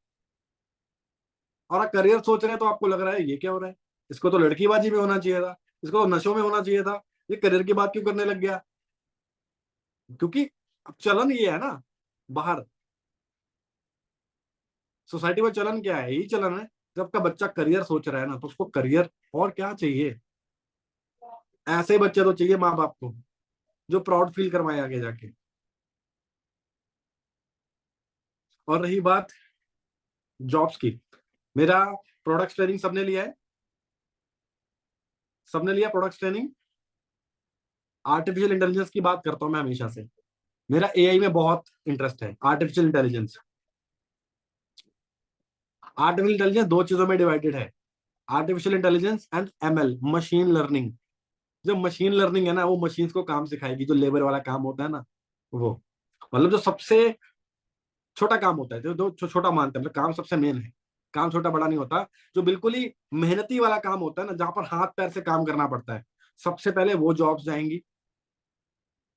और आप करियर सोच रहे हैं तो आपको लग रहा है ये क्या हो रहा है, इसको तो लड़कीबाजी में होना चाहिए था, इसको तो नशों में होना चाहिए था, ये करियर की बात क्यों करने लग गया? क्योंकि अब चलन ये है ना, बाहर सोसाइटी में चलन क्या है? यही चलन है। जब का बच्चा करियर सोच रहा है ना, तो उसको करियर और क्या चाहिए? ऐसे बच्चे तो चाहिए माँ बाप को जो प्राउड फील करवाए आगे जाके। और रही बात जॉब्स की, मेरा प्रोडक्ट ट्रेनिंग सबने लिया है? सबने लिया प्रोडक्ट ट्रेनिंग? आर्टिफिशियल इंटेलिजेंस की बात करता हूं मैं हमेशा से। मेरा एआई में बहुत इंटरेस्ट है। आर्टिफिशियल इंटेलिजेंस, आर्टिफिशियल इंटेलिजेंस दो चीजों में डिवाइडेड है, artificial intelligence and ML, machine learning. जो मशीन लर्निंग है ना, वो मशीन्स को काम सिखाएगी। जो लेबर वाला काम होता है ना, वो, मतलब जो सबसे छोटा काम होता है, जो दो छोटा मानते हैं, मतलब काम सबसे मेन है। काम छोटा बड़ा नहीं होता। जो बिल्कुल ही मेहनती वाला काम होता है ना, जहां पर हाथ पैर से काम करना पड़ता है, सबसे पहले वो जॉब्स जाएंगी।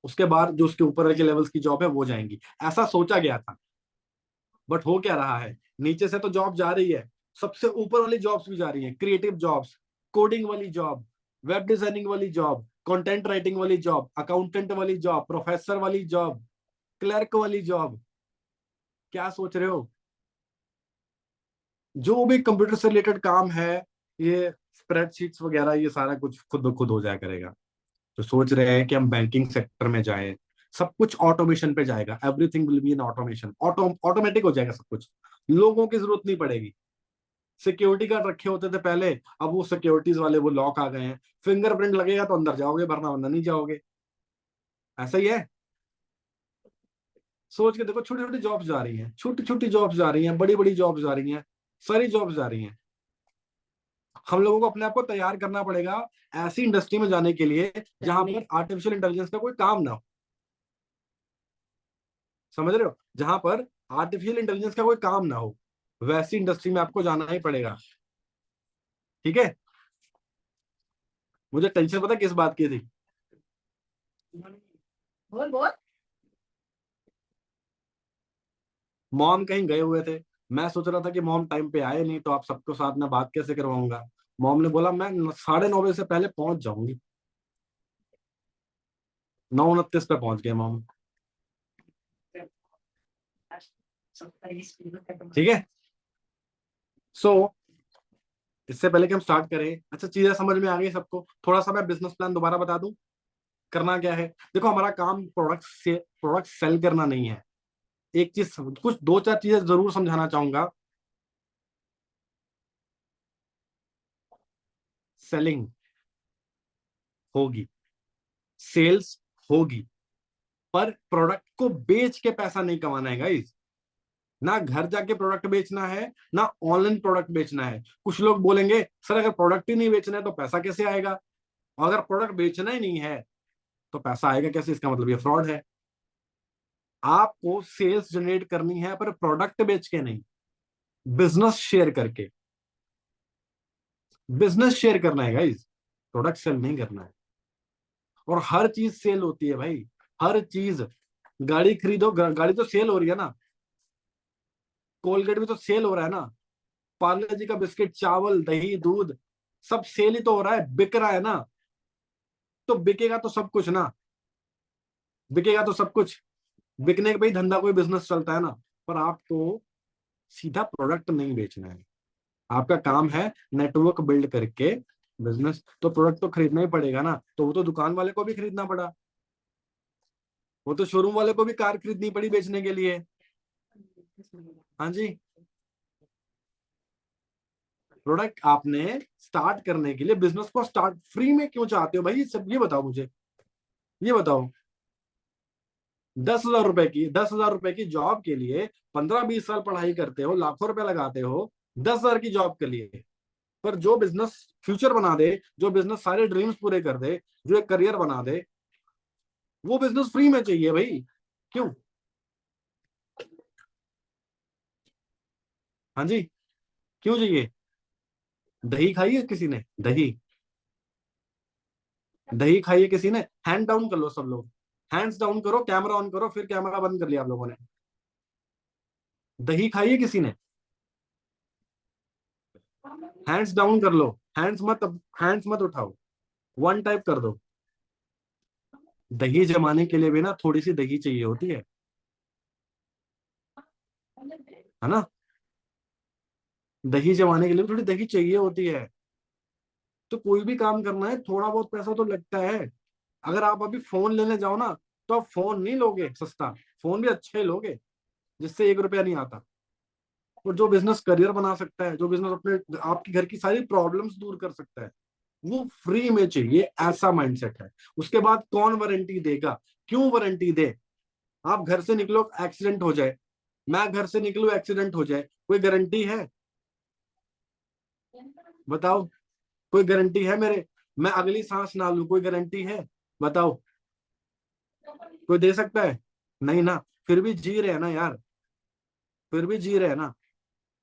उसके बाद जो उसके ऊपर के लेवल्स की जॉब है वो जाएंगी। ऐसा सोचा गया था। बट हो क्या रहा है, नीचे से तो जॉब जा रही है, सबसे ऊपर वाली जॉब्स भी जा रही हैं, क्रिएटिव जॉब्स, कोडिंग वाली जॉब, वेब डिजाइनिंग वाली जॉब, कंटेंट राइटिंग वाली जॉब, अकाउंटेंट वाली जॉब, प्रोफेसर वाली जॉब, क्लर्क वाली जॉब। क्या सोच रहे हो? जो भी कंप्यूटर से रिलेटेड काम है, ये स्प्रेडशीट्स वगैरह, ये सारा कुछ खुद ब खुद हो जाया करेगा। तो सोच रहे हैं कि हम बैंकिंग सेक्टर में जाएं, सब कुछ ऑटोमेशन पे जाएगा, everything will be in automation, automatic हो जाएगा सब कुछ, लोगों की जरूरत नहीं पड़ेगी। सिक्योरिटी गार्ड रखे होते थे पहले, अब वो सिक्योरिटीज वाले वो लॉक आ गए हैं, फिंगरप्रिंट लगेगा तो अंदर जाओगे, वरना अंदर नहीं जाओगे। ऐसा ही है। सोच के देखो, छोटी छोटी जॉब्स जा रही हैं, छोटी छोटी जॉब्स जा रही हैं, बड़ी बड़ी जॉब्स जा रही हैं, सारी जॉब्स जा रही हैं। हम लोगों को अपने आप को तैयार करना पड़ेगा ऐसी इंडस्ट्री में जाने के लिए जहां पर आर्टिफिशियल इंटेलिजेंस का कोई काम ना हो। समझ रहे हो? जहां पर आर्टिफिशियल इंटेलिजेंस का कोई काम ना हो, वैसी इंडस्ट्री में आपको जाना ही पड़ेगा। ठीक है? मुझे टेंशन पता किस बात की थी? बोल बोल। मॉम कहीं गए हुए थे, मैं सोच रहा था कि मॉम टाइम पे आए नहीं तो आप सबको साथ में बात कैसे करवाऊंगा। मॉम ने बोला मैं 9:30 से पहले पहुंच जाऊंगी। 9:29 पे पहुंच गए मॉम। ठीक है। सो इससे पहले कि हम स्टार्ट करें, अच्छा चीजें समझ में आ गई सबको? थोड़ा सा मैं बिजनेस प्लान दोबारा बता दूं। करना क्या है, देखो हमारा काम प्रोडक्ट सेल करना नहीं है। एक चीज, कुछ दो चार चीजें जरूर समझाना चाहूंगा। सेलिंग होगी, सेल्स होगी, पर प्रोडक्ट को बेच के पैसा नहीं कमाना है गाइस। ना घर जाके प्रोडक्ट बेचना है, ना ऑनलाइन प्रोडक्ट बेचना है। कुछ लोग बोलेंगे सर अगर प्रोडक्ट ही नहीं बेचना है तो पैसा कैसे आएगा? और अगर प्रोडक्ट बेचना ही नहीं है तो पैसा आएगा कैसे? इसका मतलब ये फ्रॉड है। आपको सेल्स जनरेट करनी है पर प्रोडक्ट बेच के नहीं, बिजनेस शेयर करके। बिजनेस शेयर करना है गाइस, प्रोडक्ट सेल नहीं करना है। और हर चीज सेल होती है भाई, हर चीज। गाड़ी खरीदो, गाड़ी तो सेल हो रही है ना, कोलगेट भी तो सेल हो रहा है ना, पार्ले जी का बिस्किट, चावल, दही, दूध, सब सेल ही तो हो रहा है, बिक रहा है ना। तो बिकेगा तो सब कुछ ना, बिकेगा तो सब कुछ। बिकने का भाई धंधा कोई बिजनेस चलता है ना। पर आपको सीधा प्रोडक्ट नहीं बेचना है, आपका काम है नेटवर्क बिल्ड करके बिजनेस। तो प्रोडक्ट तो खरीदना ही पड़ेगा ना, तो वो तो दुकान वाले को भी खरीदना पड़ा, वो तो शोरूम वाले को भी कार खरीदनी पड़ी बेचने के लिए। हाँ जी। प्रोडक्ट आपने स्टार्ट करने के लिए, बिजनेस को स्टार्ट फ्री में क्यों चाहते हो भाई? सब ये बताओ मुझे, ये बताओ। 10,000 रुपए की जॉब के लिए 15-20 साल पढ़ाई करते हो, लाखों रुपए लगाते हो 10,000 की जॉब के लिए। पर जो बिजनेस फ्यूचर बना दे, जो बिजनेस सारे ड्रीम्स पूरे कर दे, जो एक करियर बना दे, वो बिजनेस फ्री में चाहिए भाई। क्यों? हाँ जी, क्यों चाहिए? दही खाई है किसी ने? दही, दही खाई है किसी ने? हैंड डाउन कर लो सब लोग, हैंड्स डाउन करो, कैमरा ऑन करो, फिर कैमरा बंद कर लिया आप लोगों ने। दही खाई है किसी ने? हैंड्स डाउन कर लो, हैंड्स मत उठाओ, वन टाइप कर दो। दही जमाने के लिए भी ना थोड़ी सी दही चाहिए होती है ना? दही जमाने के लिए भी थोड़ी दही चाहिए होती है। तो कोई भी काम करना है थोड़ा बहुत पैसा तो लगता है। अगर आप अभी फोन लेने जाओ ना, तो आप फोन नहीं लोगे सस्ता, फोन भी अच्छे लोगे जिससे 1 रुपया नहीं आता। और जो बिजनेस करियर बना सकता है, जो बिजनेस अपने आपकी घर की सारी प्रॉब्लम्स दूर कर सकता है, वो फ्री में चाहिए, ऐसा माइंडसेट है। उसके बाद कौन वारंटी देगा? क्यों वारंटी दे? आप घर से निकलो एक्सीडेंट हो जाए, मैं घर से निकलूं एक्सीडेंट हो जाए, कोई गारंटी है? बताओ, कोई गारंटी है मेरे? मैं अगली सांस ना लूं, कोई गारंटी है? बताओ, कोई दे सकता है? नहीं ना। फिर भी जी रहे हैं ना यार, फिर भी जी रहे हैं ना,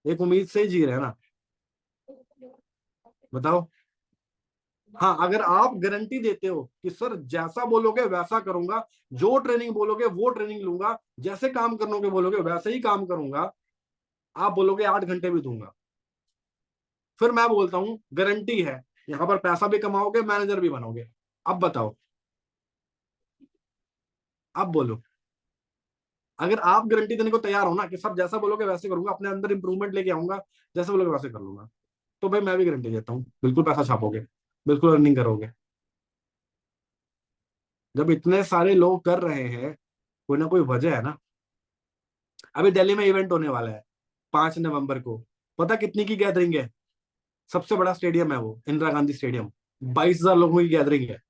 एक उम्मीद से ही जी रहे हैं ना। बताओ। हाँ, अगर आप गारंटी देते हो कि सर जैसा बोलोगे वैसा करूंगा, जो ट्रेनिंग बोलोगे वो ट्रेनिंग लूंगा, जैसे काम करने के बोलोगे वैसे ही काम करूंगा, आप बोलोगे 8 घंटे भी दूंगा। फिर मैं बोलता हूँ गारंटी है, यहाँ पर पैसा भी कमाओगे, मैनेजर भी बनोगे। अब बताओ, अब बोलो, अगर आप गारंटी देने को तैयार हो ना कि सब जैसा बोलोगे वैसे करूंगा, अपने अंदर इंप्रूवमेंट लेके आऊंगा, जैसे बोलोगे वैसे कर लूंगा, तो भाई मैं भी गारंटी देता हूँ बिल्कुल पैसा छापोगे, बिल्कुल अर्निंग करोगे। जब इतने सारे लोग कर रहे हैं, कोई ना कोई वजह है ना। अभी दिल्ली में इवेंट होने वाला है 5 नवंबर को, पता कितनी की गैदरिंग है? सबसे बड़ा स्टेडियम है वो, इंदिरा गांधी स्टेडियम। 22,000 लोगों की गैदरिंग है।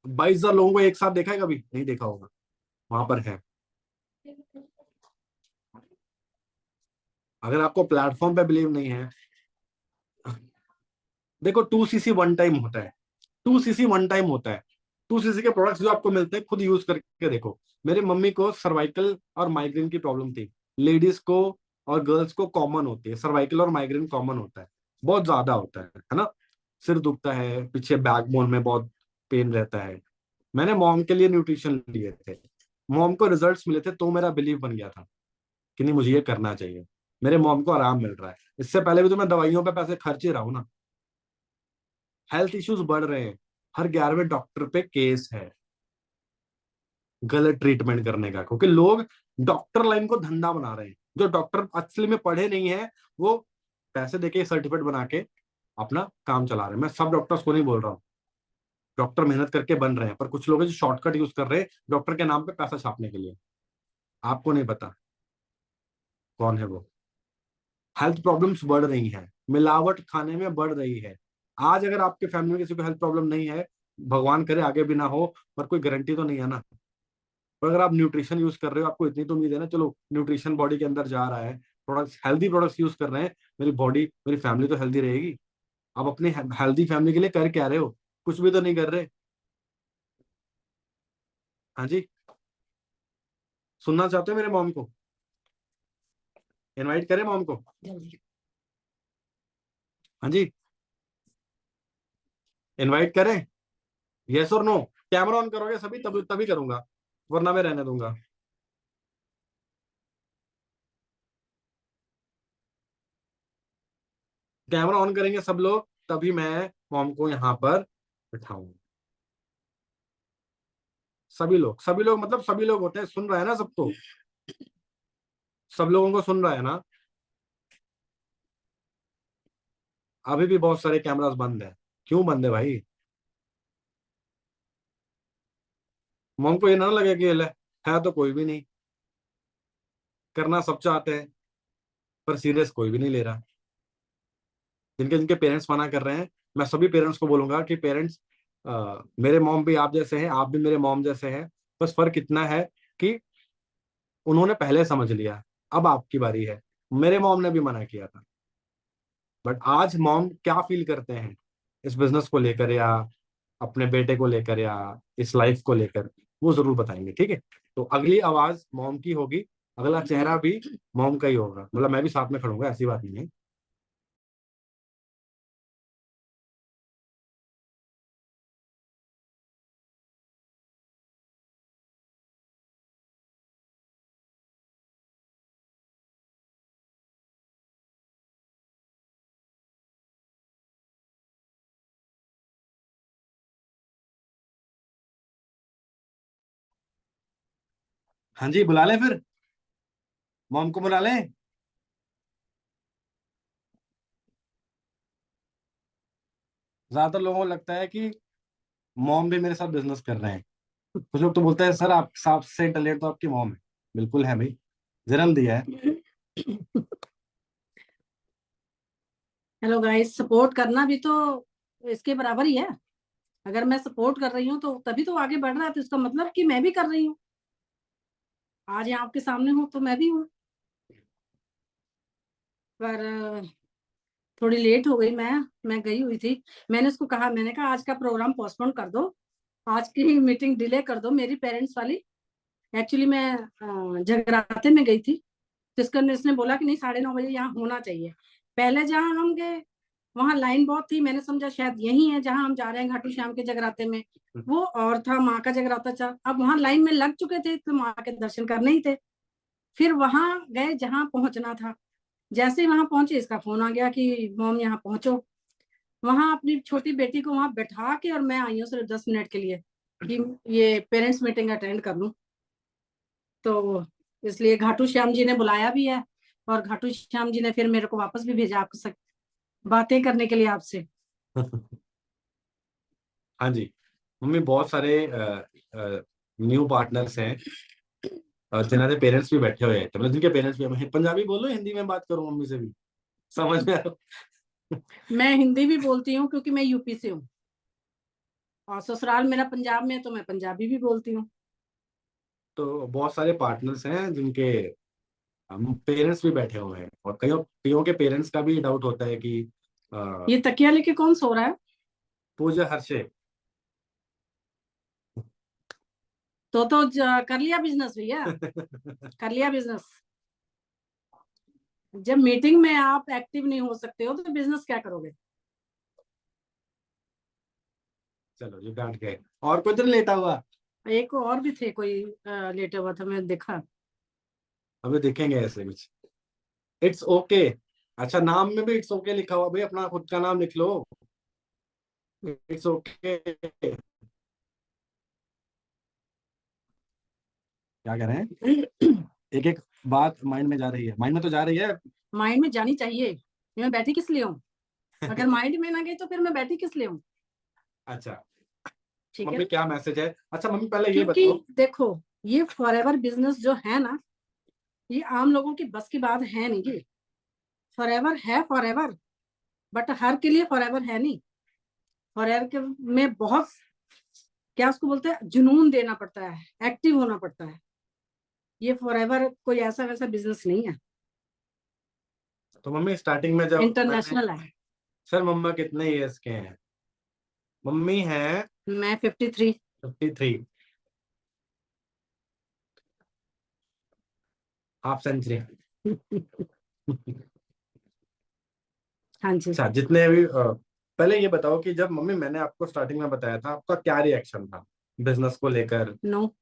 22,000 लोगों को एक साथ देखा है कभी? नहीं देखा होगा, वहां पर है। अगर आपको प्लेटफॉर्म पे बिलीव नहीं है, देखो 2cc वन टाइम होता है, 2cc वन टाइम होता है। 2cc के प्रोडक्ट्स जो आपको मिलते हैं खुद यूज करके देखो। मेरे मम्मी को सर्वाइकल और माइग्रेन की प्रॉब्लम थी। लेडीज को और गर्ल्स को कॉमन होती है, सर्वाइकल और माइग्रेन कॉमन होता है, बहुत ज्यादा होता है ना। सिर दुखता है, पीछे बैकबोन में बहुत पेन रहता है। मैंने मॉम के लिए न्यूट्रिशन लिए थे, मॉम को रिजल्ट्स मिले थे, तो मेरा बिलीव बन गया था कि नहीं मुझे ये करना चाहिए, मेरे मॉम को आराम मिल रहा है। इससे पहले भी तो मैं दवाइयों पे पैसे खर्च ही रहा हूं ना। हेल्थ इश्यूज बढ़ रहे हैं, हर 11वें डॉक्टर पे केस है गलत ट्रीटमेंट करने का, क्योंकि लोग डॉक्टर लाइन को धंधा बना रहे हैं। जो डॉक्टर असली में पढ़े नहीं है, वो पैसे देके सर्टिफिकेट बना के अपना काम चला रहे हैं। मैं सब डॉक्टर्स को नहीं बोल रहा हूँ, डॉक्टर मेहनत करके बन रहे हैं, पर कुछ लोग हैं जो शॉर्टकट यूज कर रहे हैं डॉक्टर के नाम पे पैसा छापने के लिए। आपको नहीं पता कौन है वो। हेल्थ प्रॉब्लम्स बढ़ रही हैं, मिलावट खाने में बढ़ रही है। आज अगर आपके फैमिली में किसी को हेल्थ प्रॉब्लम नहीं है, भगवान करे आगे भी ना हो, पर कोई गारंटी तो नहीं है ना। पर अगर आप न्यूट्रिशन यूज कर रहे हो, आपको इतनी तो उम्मीद है ना, चलो न्यूट्रिशन बॉडी के अंदर जा रहा है, प्रोडक्ट्स हेल्दी प्रोडक्ट्स यूज कर रहे हैं, मेरी बॉडी मेरी फैमिली तो हेल्दी रहेगी। आप अपने हेल्दी फैमिली के लिए कर क्या रहे हो? कुछ भी तो नहीं कर रहे। हाँ जी, सुनना चाहते हो मेरे मॉम को? इनवाइट करें मॉम को? हाँ जी, इनवाइट करें? यस और नो? कैमरा ऑन करोगे सभी तभी तभी करूंगा, वरना मैं रहने दूंगा। कैमरा ऑन करेंगे सब लोग, तभी मैं मॉम को यहाँ पर बिठाऊंगा। सभी लोग, सभी लोग मतलब सभी लोग होते हैं, सुन रहा है ना सबको? सब लोगों को सुन रहा है ना? अभी भी बहुत सारे कैमरास बंद है। क्यों बंद है भाई? मॉम को ये ना लगे कि ले, है तो कोई भी नहीं, करना सब चाहते हैं, पर सीरियस कोई भी नहीं ले रहा। जिनके जिनके पेरेंट्स मना कर रहे हैं, मैं सभी पेरेंट्स को बोलूंगा कि पेरेंट्स, मेरे मॉम भी आप जैसे हैं, आप भी मेरे मॉम जैसे हैं। बस फर्क इतना है कि उन्होंने पहले समझ लिया, अब आपकी बारी है। मेरे मॉम ने भी मना किया था, बट आज मॉम क्या फील करते हैं इस बिजनेस को लेकर, या अपने बेटे को लेकर, या इस लाइफ को लेकर, वो जरूर बताएंगे। ठीक है, तो अगली आवाज मॉम की होगी, अगला चेहरा भी मॉम का ही होगा, मतलब मैं भी साथ में खड़ूंगा, ऐसी बात नहीं है। हाँ जी, बुला लें फिर, मॉम को बुला लें। ज्यादातर लोगों को लगता है कि मॉम भी मेरे साथ बिजनेस कर रहे हैं। कुछ लोग तो बोलते हैं सर आप सबसे टैलेंट तो आपकी मॉम है। बिल्कुल है भाई, जन्म दिया है। हेलो गाइस, सपोर्ट करना भी तो इसके बराबर ही है। अगर मैं सपोर्ट कर रही हूँ तो तभी तो आगे बढ़ रहा है, तो इसका मतलब कि मैं भी कर रही हूँ। आज यहाँ आपके सामने हूँ तो मैं भी हूँ, पर थोड़ी लेट हो गई। मैं गई हुई थी, मैंने उसको कहा, मैंने कहा आज का प्रोग्राम पोस्टपोन कर दो, आज की मीटिंग डिले कर दो मेरी पेरेंट्स वाली। एक्चुअली मैं जगराते में गई थी, जिस कारण इसने बोला कि नहीं 9:30 बजे यहाँ होना चाहिए। पहले जहाँ हम गए वहां लाइन बहुत थी, मैंने समझा शायद यही है जहां हम जा रहे हैं खाटू श्याम के जगराते में। वो और था, माँ का जगराता था। अब वहां लाइन में लग चुके थे तो माँ के दर्शन करने ही थे। फिर वहां गए जहां पहुंचना था। जैसे ही वहां पहुंचे इसका फोन आ गया कि मॉम यहाँ पहुंचो। वहां अपनी छोटी बेटी को वहां बैठा के और मैं आई हूँ सिर्फ 10 मिनट के लिए कि ये पेरेंट्स मीटिंग अटेंड कर लूं। तो इसलिए घाटू श्याम जी ने बुलाया भी है, और घाटू श्याम जी ने फिर मेरे को वापस भी भेजा आपसे बातें करने के लिए आपसे। हाँ जी मम्मी, बहुत सारे न्यू पार्टनर्स हैं जिन्होंने पेरेंट्स भी बैठे हुए हैं, तो मतलब जिनके पेरेंट्स भी हैं। पंजाबी बोलो, हिंदी में बात करूं मम्मी से भी, समझ में आ रहा? मैं हिंदी भी बोलती हूँ क्योंकि मैं यूपी से हूँ, और ससुराल मेरा पंजाब में है, तो मैं पंजाबी भी बोलती हूँ। तो बहुत सारे पार्टनर्स हैं जिनके पेरेंट्स भी बैठे हुए हैं, और कईयों कईयों के पेरेंट्स का भी डाउट होता है कि अ, ये तकिया लेके कौन सो रहा है? पूजा हर्षे। तो कर लिया बिजनेस भैया, कर लिया बिजनेस। जब मीटिंग में आप एक्टिव नहीं हो सकते हो तो बिजनेस क्या करोगे? चलो जी, बैठ गए। और कोई तो नहीं लेटा हुआ? एक और भी थे कोई लेटा हुआ था, मैं देखा। अभी देखेंगे ऐसे कुछ। It's okay. अच्छा, नाम में भी इट्स ओके लिखा हुआ, भाई अपना खुद का नाम लिख लो। It's okay. क्या कह रहे हैं? एक एक बात माइंड में जा रही है, माइंड में तो जा रही है। माइंड में जानी चाहिए, मैं बैठी किस लिए हूँ? अगर माइंड में ना गई तो फिर मैं बैठी किस लिए हूँ? अच्छा ठीक है। मम्मी, क्या मैसेज है? अच्छा मम्मी, पहले ये क्योंकि बताओ। देखो, ये फॉरएवर बिजनेस जो है ना, ये आम लोगों की बस की बात है नहीं। ये फॉरएवर है, फॉरएवर, बट हर के लिए फॉरएवर है नहीं। फॉरएवर के में बहुत, क्या उसको बोलते हैं, जुनून देना पड़ता है, एक्टिव होना पड़ता है। ये फॉरएवर कोई ऐसा वैसा बिजनेस नहीं है, तो मम्मी, स्टार्टिंग में जब मैंने, इंटरनेशनल है। सर मम्मा कितने इयर्स के हैं? मम्मी है मैं 53। 53, हाफ सेंचुरी। हाँ जी। अच्छा, जितने भी पहले ये बताओ कि जब मम्मी मैंने आपको स्टार्टिंग में बताया था, आपका क्या रिएक्शन था बिजनेस को लेकर? नो,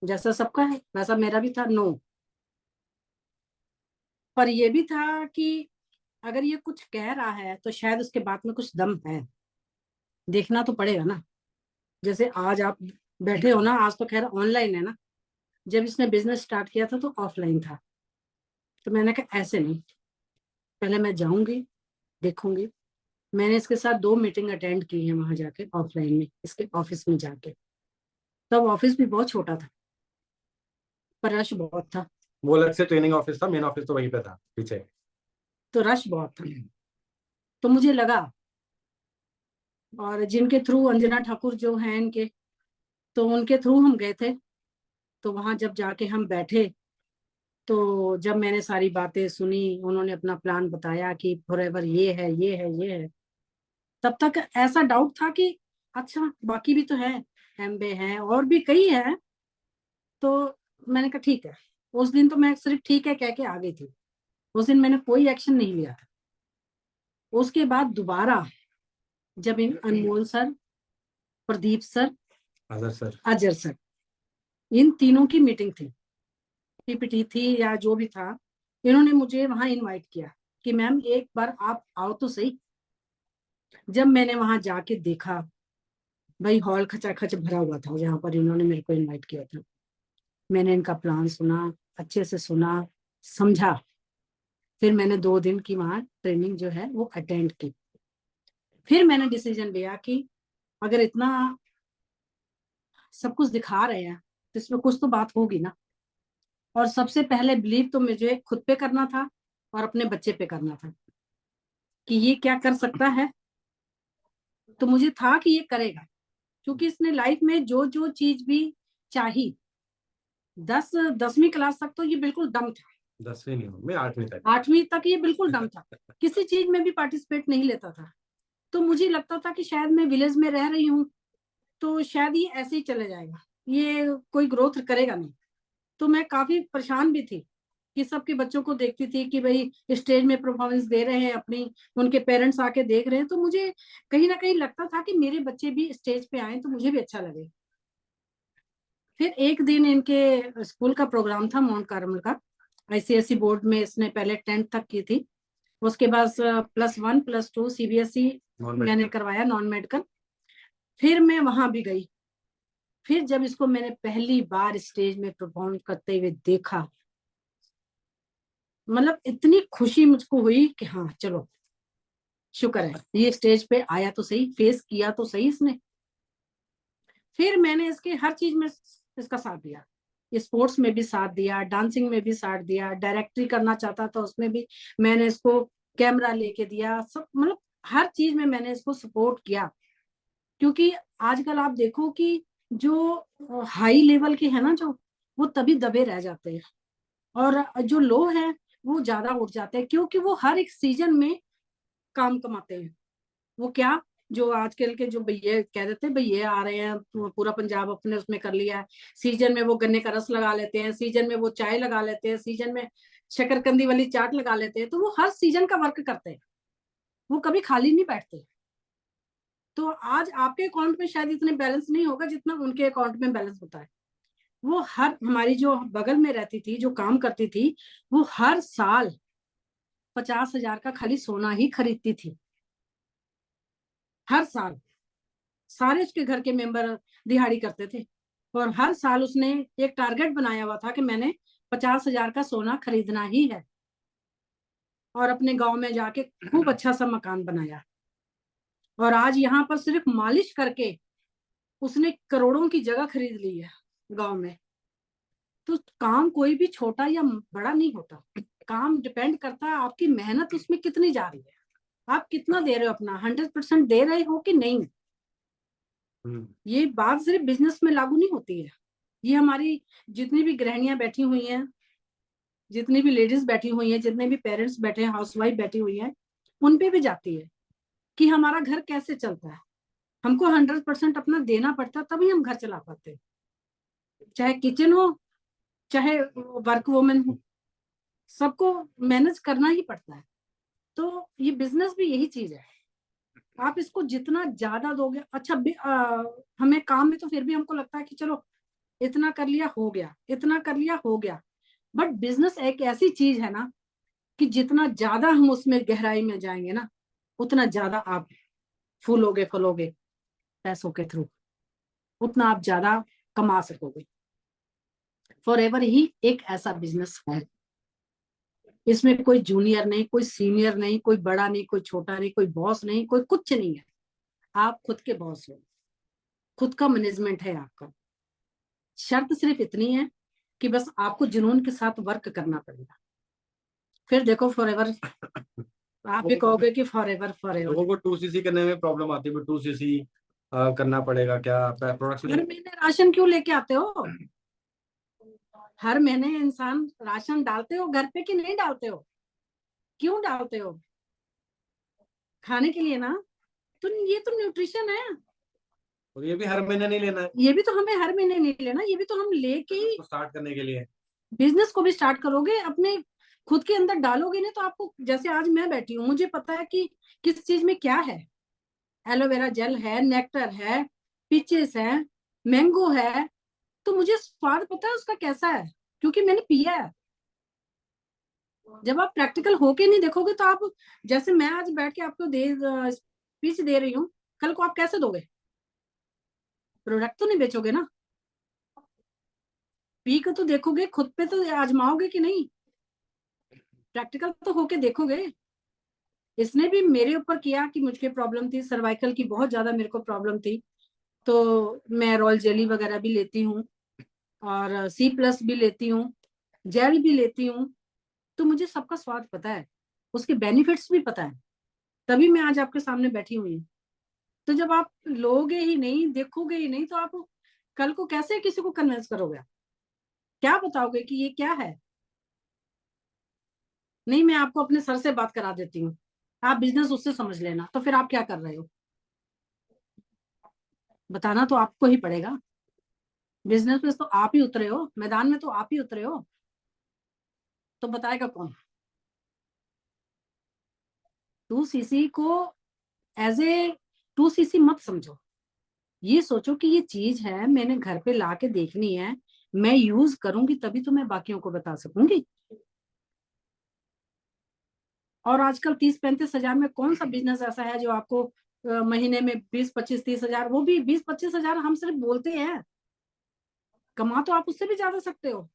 जैसा सबका है वैसा मेरा भी था, नो। पर ये भी था कि अगर ये कुछ कह रहा है तो शायद उसके बात में कुछ दम है, देखना तो पड़ेगा ना। जैसे आज आप बैठे हो ना, आज तो खैर ऑनलाइन है ना, जब इसने बिजनेस स्टार्ट किया था तो ऑफलाइन था। तो मैंने कहा ऐसे नहीं, पहले मैं जाऊंगी, देखूंगी। मैंने इसके साथ 2 मीटिंग अटेंड की है वहां जाके, ऑफलाइन में, इसके ऑफिस में जाके। तब ऑफिस भी बहुत छोटा था, पर रश बहुत था। वो अलग से ट्रेनिंग ऑफिस था, मेन ऑफिस तो वहीं पे था पीछे। तो रश बहुत था, तो मुझे लगा। और जिनके थ्रू, अंजना ठाकुर जो हैं इनके, तो उनके थ्रू हम गए थे। तो वहां जब जाके हम बैठे, तो जब मैंने सारी बातें सुनी, उन्होंने अपना प्लान बताया कि फॉरएवर ये है, ये है, ये है। तब तक ऐसा डाउट था कि अच्छा बाकी भी तो है, एमबे है और भी कई है। तो मैंने कहा ठीक है। उस दिन तो मैं सिर्फ ठीक है कह के आ गई थी, उस दिन मैंने कोई एक्शन नहीं लिया था। उसके बाद दोबारा जब इन अनमोल सर, प्रदीप सर, अजर सर। अजर सर, इन तीनों की मीटिंग थी, पीपीटी थी या जो भी था, इन्होंने मुझे वहां इनवाइट किया कि मैम एक बार आप आओ तो सही। जब मैंने वहां जाके देखा, भाई हॉल खचाखच भरा हुआ था जहां पर इन्होंने मेरे को इनवाइट किया था। मैंने इनका प्लान सुना, अच्छे से सुना, समझा। फिर मैंने 2 दिन की वहां ट्रेनिंग जो है वो अटेंड की। फिर मैंने डिसीजन लिया कि अगर इतना सब कुछ दिखा रहे हैं तो इसमें कुछ तो बात होगी ना। और सबसे पहले बिलीव तो मुझे खुद पे करना था और अपने बच्चे पे करना था कि ये क्या कर सकता है। तो मुझे था कि ये करेगा, क्योंकि इसने लाइफ में जो जो चीज भी चाही, 10वीं क्लास तक तो ये बिल्कुल दम था। 10वीं नहीं मम्मी, 8वीं तक। 8वीं तक ये बिल्कुल दम था, किसी चीज में भी पार्टिसिपेट नहीं लेता था। तो मुझे लगता था कि शायद मैं विलेज में रह रही हूँ, तो शायद ये ऐसे ही चले जाएगा, ये कोई ग्रोथ करेगा नहीं। तो मैं काफी परेशान भी थी कि सबके बच्चों को देखती थी कि भाई स्टेज में परफॉर्मेंस दे रहे हैं अपनी, उनके पेरेंट्स आके देख रहे हैं। तो मुझे कहीं ना कहीं लगता था कि मेरे बच्चे भी स्टेज पे आए तो मुझे भी अच्छा लगे। फिर एक दिन इनके स्कूल का प्रोग्राम था, माउंट कार्मल का, आईसीएसई बोर्ड में इसने पहले 10th तक की थी, उसके बाद +1 +2 सीबीएसई मैंने करवाया, नॉन मेडिकल। फिर मैं वहां भी गई। फिर जब इसको मैंने पहली बार स्टेज में परफॉर्म करते हुए देखा, मतलब इतनी खुशी मुझको हुई कि हाँ चलो शुक्र है ये स्टेज पे आया तो सही, फेस किया तो सही इसने। फिर मैंने इसके हर चीज में इसका साथ दिया, स्पोर्ट्स में भी साथ दिया, डांसिंग में भी साथ दिया, डायरेक्टरी करना चाहता था उसमें भी मैंने इसको कैमरा लेके दिया, सब मतलब हर चीज में मैंने इसको सपोर्ट किया। क्योंकि आजकल आप देखो कि जो हाई लेवल के है ना, जो वो तभी दबे रह जाते हैं, और जो लो है वो ज्यादा उठ जाते हैं, क्योंकि वो हर एक सीजन में काम कमाते हैं। वो क्या, जो आजकल के जो भैया कह देते हैं, भैया आ रहे हैं पूरा पंजाब अपने उसमें कर लिया है, सीजन में वो गन्ने का रस लगा लेते हैं, सीजन में वो चाय लगा लेते हैं, सीजन में शकरकंदी वाली चाट लगा लेते हैं, तो वो हर सीजन का वर्क करते हैं, वो कभी खाली नहीं बैठते। तो आज आपके अकाउंट में शायद इतने बैलेंस नहीं होगा जितना उनके अकाउंट में बैलेंस होता है। वो हर, हमारी जो बगल में रहती थी जो काम करती थी, वो हर साल 50,000 का खाली सोना ही खरीदती थी, हर साल। सारे उसके घर के मेंबर दिहाड़ी करते थे, और हर साल उसने एक टारगेट बनाया हुआ था कि मैंने 50,000 का सोना खरीदना ही है, और अपने गांव में जाके खूब अच्छा सा मकान बनाया। और आज यहाँ पर सिर्फ मालिश करके उसने करोड़ों की जगह खरीद ली है गांव में। तो काम कोई भी छोटा या बड़ा नहीं होता, काम डिपेंड करता है आपकी मेहनत उसमें कितनी जा रही है, आप कितना दे रहे हो अपना, 100% दे रहे हो कि नहीं। ये बात सिर्फ बिजनेस में लागू नहीं होती है, ये हमारी जितनी भी गृहिणियां बैठी हुई हैं, जितनी भी लेडीज बैठी हुई हैं, जितने भी पेरेंट्स बैठे हैं, हाउसवाइफ बैठी हुई हैं, उन पे भी जाती है कि हमारा घर कैसे चलता है। हमको 100% अपना देना पड़ता है, तभी हम घर चला पाते हैं, चाहे किचन हो चाहे वर्क वुमेन हो, सबको मैनेज करना ही पड़ता है। तो ये बिजनेस भी यही चीज है, आप इसको जितना ज्यादा दोगे, अच्छा हमें काम में तो फिर भी हमको लगता है कि चलो इतना कर लिया हो गया, इतना कर लिया हो गया, बट बिजनेस एक ऐसी चीज है ना कि जितना ज्यादा हम उसमें गहराई में जाएंगे ना, उतना ज्यादा आप फूलोगे फलोगे पैसों के थ्रू, उतना आप ज्यादा कमा सकोगे। फॉरएवर ही एक ऐसा बिजनेस है, इसमें कोई जूनियर नहीं, कोई सीनियर नहीं, कोई बड़ा नहीं, कोई छोटा नहीं, कोई बॉस नहीं, कोई कुछ नहीं है, आप खुद के बॉस हो, खुद का मैनेजमेंट है आपका। शर्त सिर्फ इतनी है कि बस आपको जुनून के साथ वर्क करना पड़ेगा, फिर देखो फॉरएवर, आप भी कहोगे कि फॉरएवर फॉरएवर। लोगों को 2cc करने में प्रॉब्लम आती है, 2cc करना पड़ेगा क्या, प्रोडक्ट हर महीने राशन क्यों लेके आते हो? हर महीने इंसान राशन डालते हो घर पे कि नहीं डालते हो? क्यों डालते हो? खाने के लिए ना। तो ये तो न्यूट्रिशन है, और ये भी हर महीने नहीं लेना है, ये भी तो हमें हर महीने नहीं लेना, ये भी तो हम लेके ही स्टार्ट करने के लिए। बिजनेस को भी स्टार्ट करोगे, अपने खुद के अंदर डालोगे नहीं तो आपको, जैसे आज मैं बैठी हूँ, मुझे पता है कि किस चीज में क्या है, एलोवेरा जेल है, नेक्टर है, पीचेस है, मैंगो है, तो मुझे स्वाद पता है उसका कैसा है, क्योंकि मैंने पिया है। जब आप प्रैक्टिकल होके नहीं देखोगे तो आप, जैसे मैं आज बैठ के आपको स्पीच दे रही हूँ, कल को आप कैसे दोगे? प्रोडक्ट तो नहीं बेचोगे ना, पी के तो देखोगे, खुद पे तो आजमाओगे कि नहीं, प्रैक्टिकल तो होके देखोगे। इसने भी मेरे ऊपर किया कि मुझे प्रॉब्लम थी सर्वाइकल की, बहुत ज्यादा मेरे को प्रॉब्लम थी, तो मैं रॉयल जेली वगैरह भी लेती हूँ, और C+ भी लेती हूँ, जेल भी लेती हूँ, तो मुझे सबका स्वाद पता है, उसके बेनिफिट्स भी पता है, तभी मैं आज आपके सामने बैठी हुई हूँ। तो जब आप लोगे ही नहीं, देखोगे ही नहीं, तो आप कल को कैसे किसी को कन्विंस करोगे? क्या बताओगे कि ये क्या है? नहीं, मैं आपको अपने सर से बात करा देती हूँ, आप बिजनेस उससे समझ लेना। तो फिर आप क्या कर रहे हो? बताना तो आपको ही पड़ेगा, बिजनेस में तो आप ही उतरे हो, मैदान में तो आप ही उतरे हो, तो बताएगा कौन? 2cc को एज ए 2cc मत समझो, ये सोचो कि ये चीज है, मैंने घर पे ला के देखनी है, मैं यूज करूंगी तभी तो मैं बाकियों को बता सकूंगी। और आजकल 30-35 हजार में कौन सा बिजनेस ऐसा है जो आपको महीने में 20-25-30 हजार, वो भी 20-25 हजार हम सिर्फ बोलते हैं, कमा तो आप उससे भी ज्यादा सकते हो।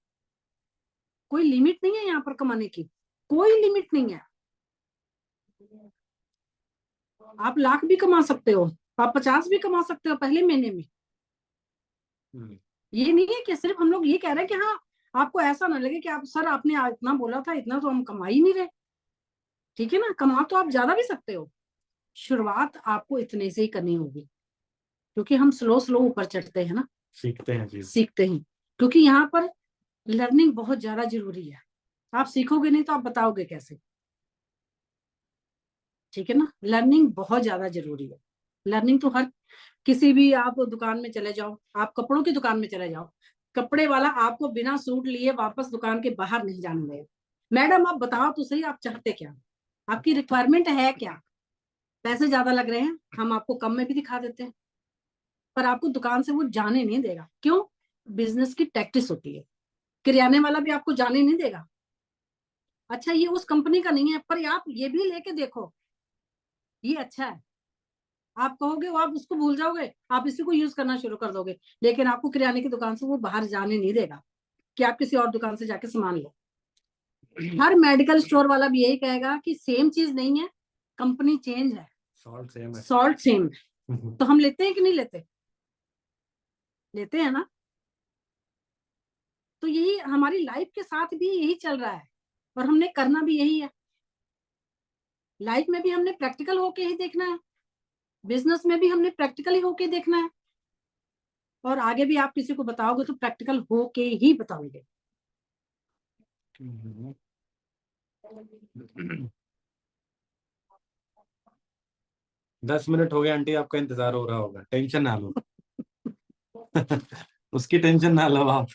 कोई लिमिट नहीं है यहाँ पर कमाने की, कोई लिमिट नहीं है। आप लाख भी कमा सकते हो, आप 50 भी कमा सकते हो पहले महीने में। ये नहीं है कि सिर्फ हम लोग ये कह रहे हैं कि हाँ, आपको ऐसा ना लगे कि आप सर आपने इतना बोला था, इतना तो हम कमा ही नहीं रहे। ठीक है ना, कमा तो आप ज्यादा भी सकते हो। शुरुआत आपको इतने से ही करनी होगी, क्योंकि हम स्लो स्लो ऊपर चढ़ते हैं ना, सीखते हैं जी। सीखते हैं। क्योंकि यहाँ पर लर्निंग बहुत ज्यादा जरूरी है। आप सीखोगे नहीं तो आप बताओगे कैसे? ठीक है ना, लर्निंग बहुत ज्यादा जरूरी है। लर्निंग तो हर किसी भी, आप दुकान में चले जाओ, आप कपड़ों की दुकान में चले जाओ, कपड़े वाला आपको बिना सूट लिए वापस दुकान के बाहर नहीं जाने देगा। मैडम आप बताओ तो सही, आप चाहते क्या, आपकी रिक्वायरमेंट है क्या? पैसे ज्यादा लग रहे हैं, हम आपको कम में भी दिखा देते हैं, पर आपको दुकान से वो जाने नहीं देगा। क्यों? बिजनेस की टैक्टिस होती है। किराने वाला भी आपको जाने नहीं देगा। अच्छा ये उस कंपनी का नहीं है, पर आप ये भी लेके देखो, ये अच्छा है, आप कहोगे वो, आप उसको भूल जाओगे, आप इसी को यूज करना शुरू कर दोगे। लेकिन आपको किराने की दुकान से वो बाहर जाने नहीं देगा कि आप किसी और दुकान से जाके सामान लो। हर मेडिकल स्टोर वाला भी यही कहेगा कि सेम चीज नहीं है, कंपनी चेंज है, सॉल्ट सेम है। सॉल्ट सेम है। तो हम लेते हैं कि नहीं लेते? लेते हैं ना। तो यही हमारी लाइफ के साथ भी यही चल रहा है, और हमने करना भी यही है। लाइफ में भी हमने प्रैक्टिकल होके ही देखना है, बिजनेस में भी हमने प्रैक्टिकल ही होके देखना है, और आगे भी आप किसी को बताओगे तो प्रैक्टिकल होके ही बताओगे। 10 मिनट हो गए आंटी, आपका इंतजार हो रहा होगा, टेंशन ना लो। उसकी टेंशन ना लो आप।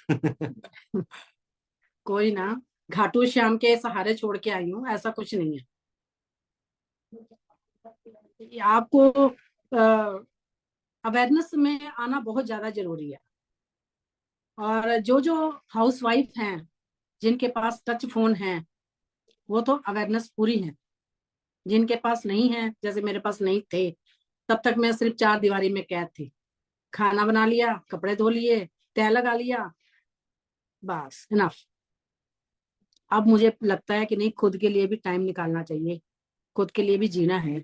कोई ना, घाटू श्याम के सहारे छोड़ के आई हूँ, ऐसा कुछ नहीं है। आपको अवेयरनेस में आना बहुत ज्यादा जरूरी है। और जो जो हाउस वाइफ हैं, जिनके पास टच फोन है, वो तो अवेयरनेस पूरी है। जिनके पास नहीं है, जैसे मेरे पास नहीं थे, तब तक मैं सिर्फ 4 दीवारी में कैद थी। खाना बना लिया, कपड़े धो लिए, तय लगा लिया, बस इनफ। अब मुझे लगता है कि नहीं, खुद के लिए भी टाइम निकालना चाहिए, खुद के लिए भी जीना है।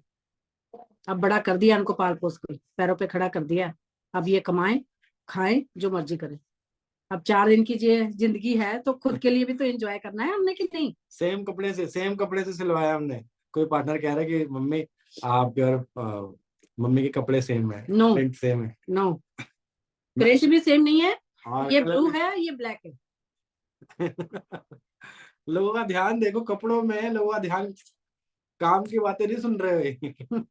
अब बड़ा कर दिया उनको, पाल पोस के पैरों पे खड़ा कर दिया। अब ये कमाएं, खाएं, जो मर्जी करें। अब 4 दिन की जिंदगी है, तो खुद के लिए भी तो एंजॉय करना है हमने, कि नहीं? सेम कपड़े से सिलवाया हमने। कोई पार्टनर कह रहा है कि मम्मी आप और मम्मी के कपड़े सेम है, नो प्रिंट सेम है। नो, प्रिंट भी सेम नहीं है। हाँ, ये कलर ब्लू भी। है, ये ब्लैक है। लोगों का ध्यान देखो कपड़ों में, लोगों का ध्यान, काम की बातें नहीं सुन रहे हो।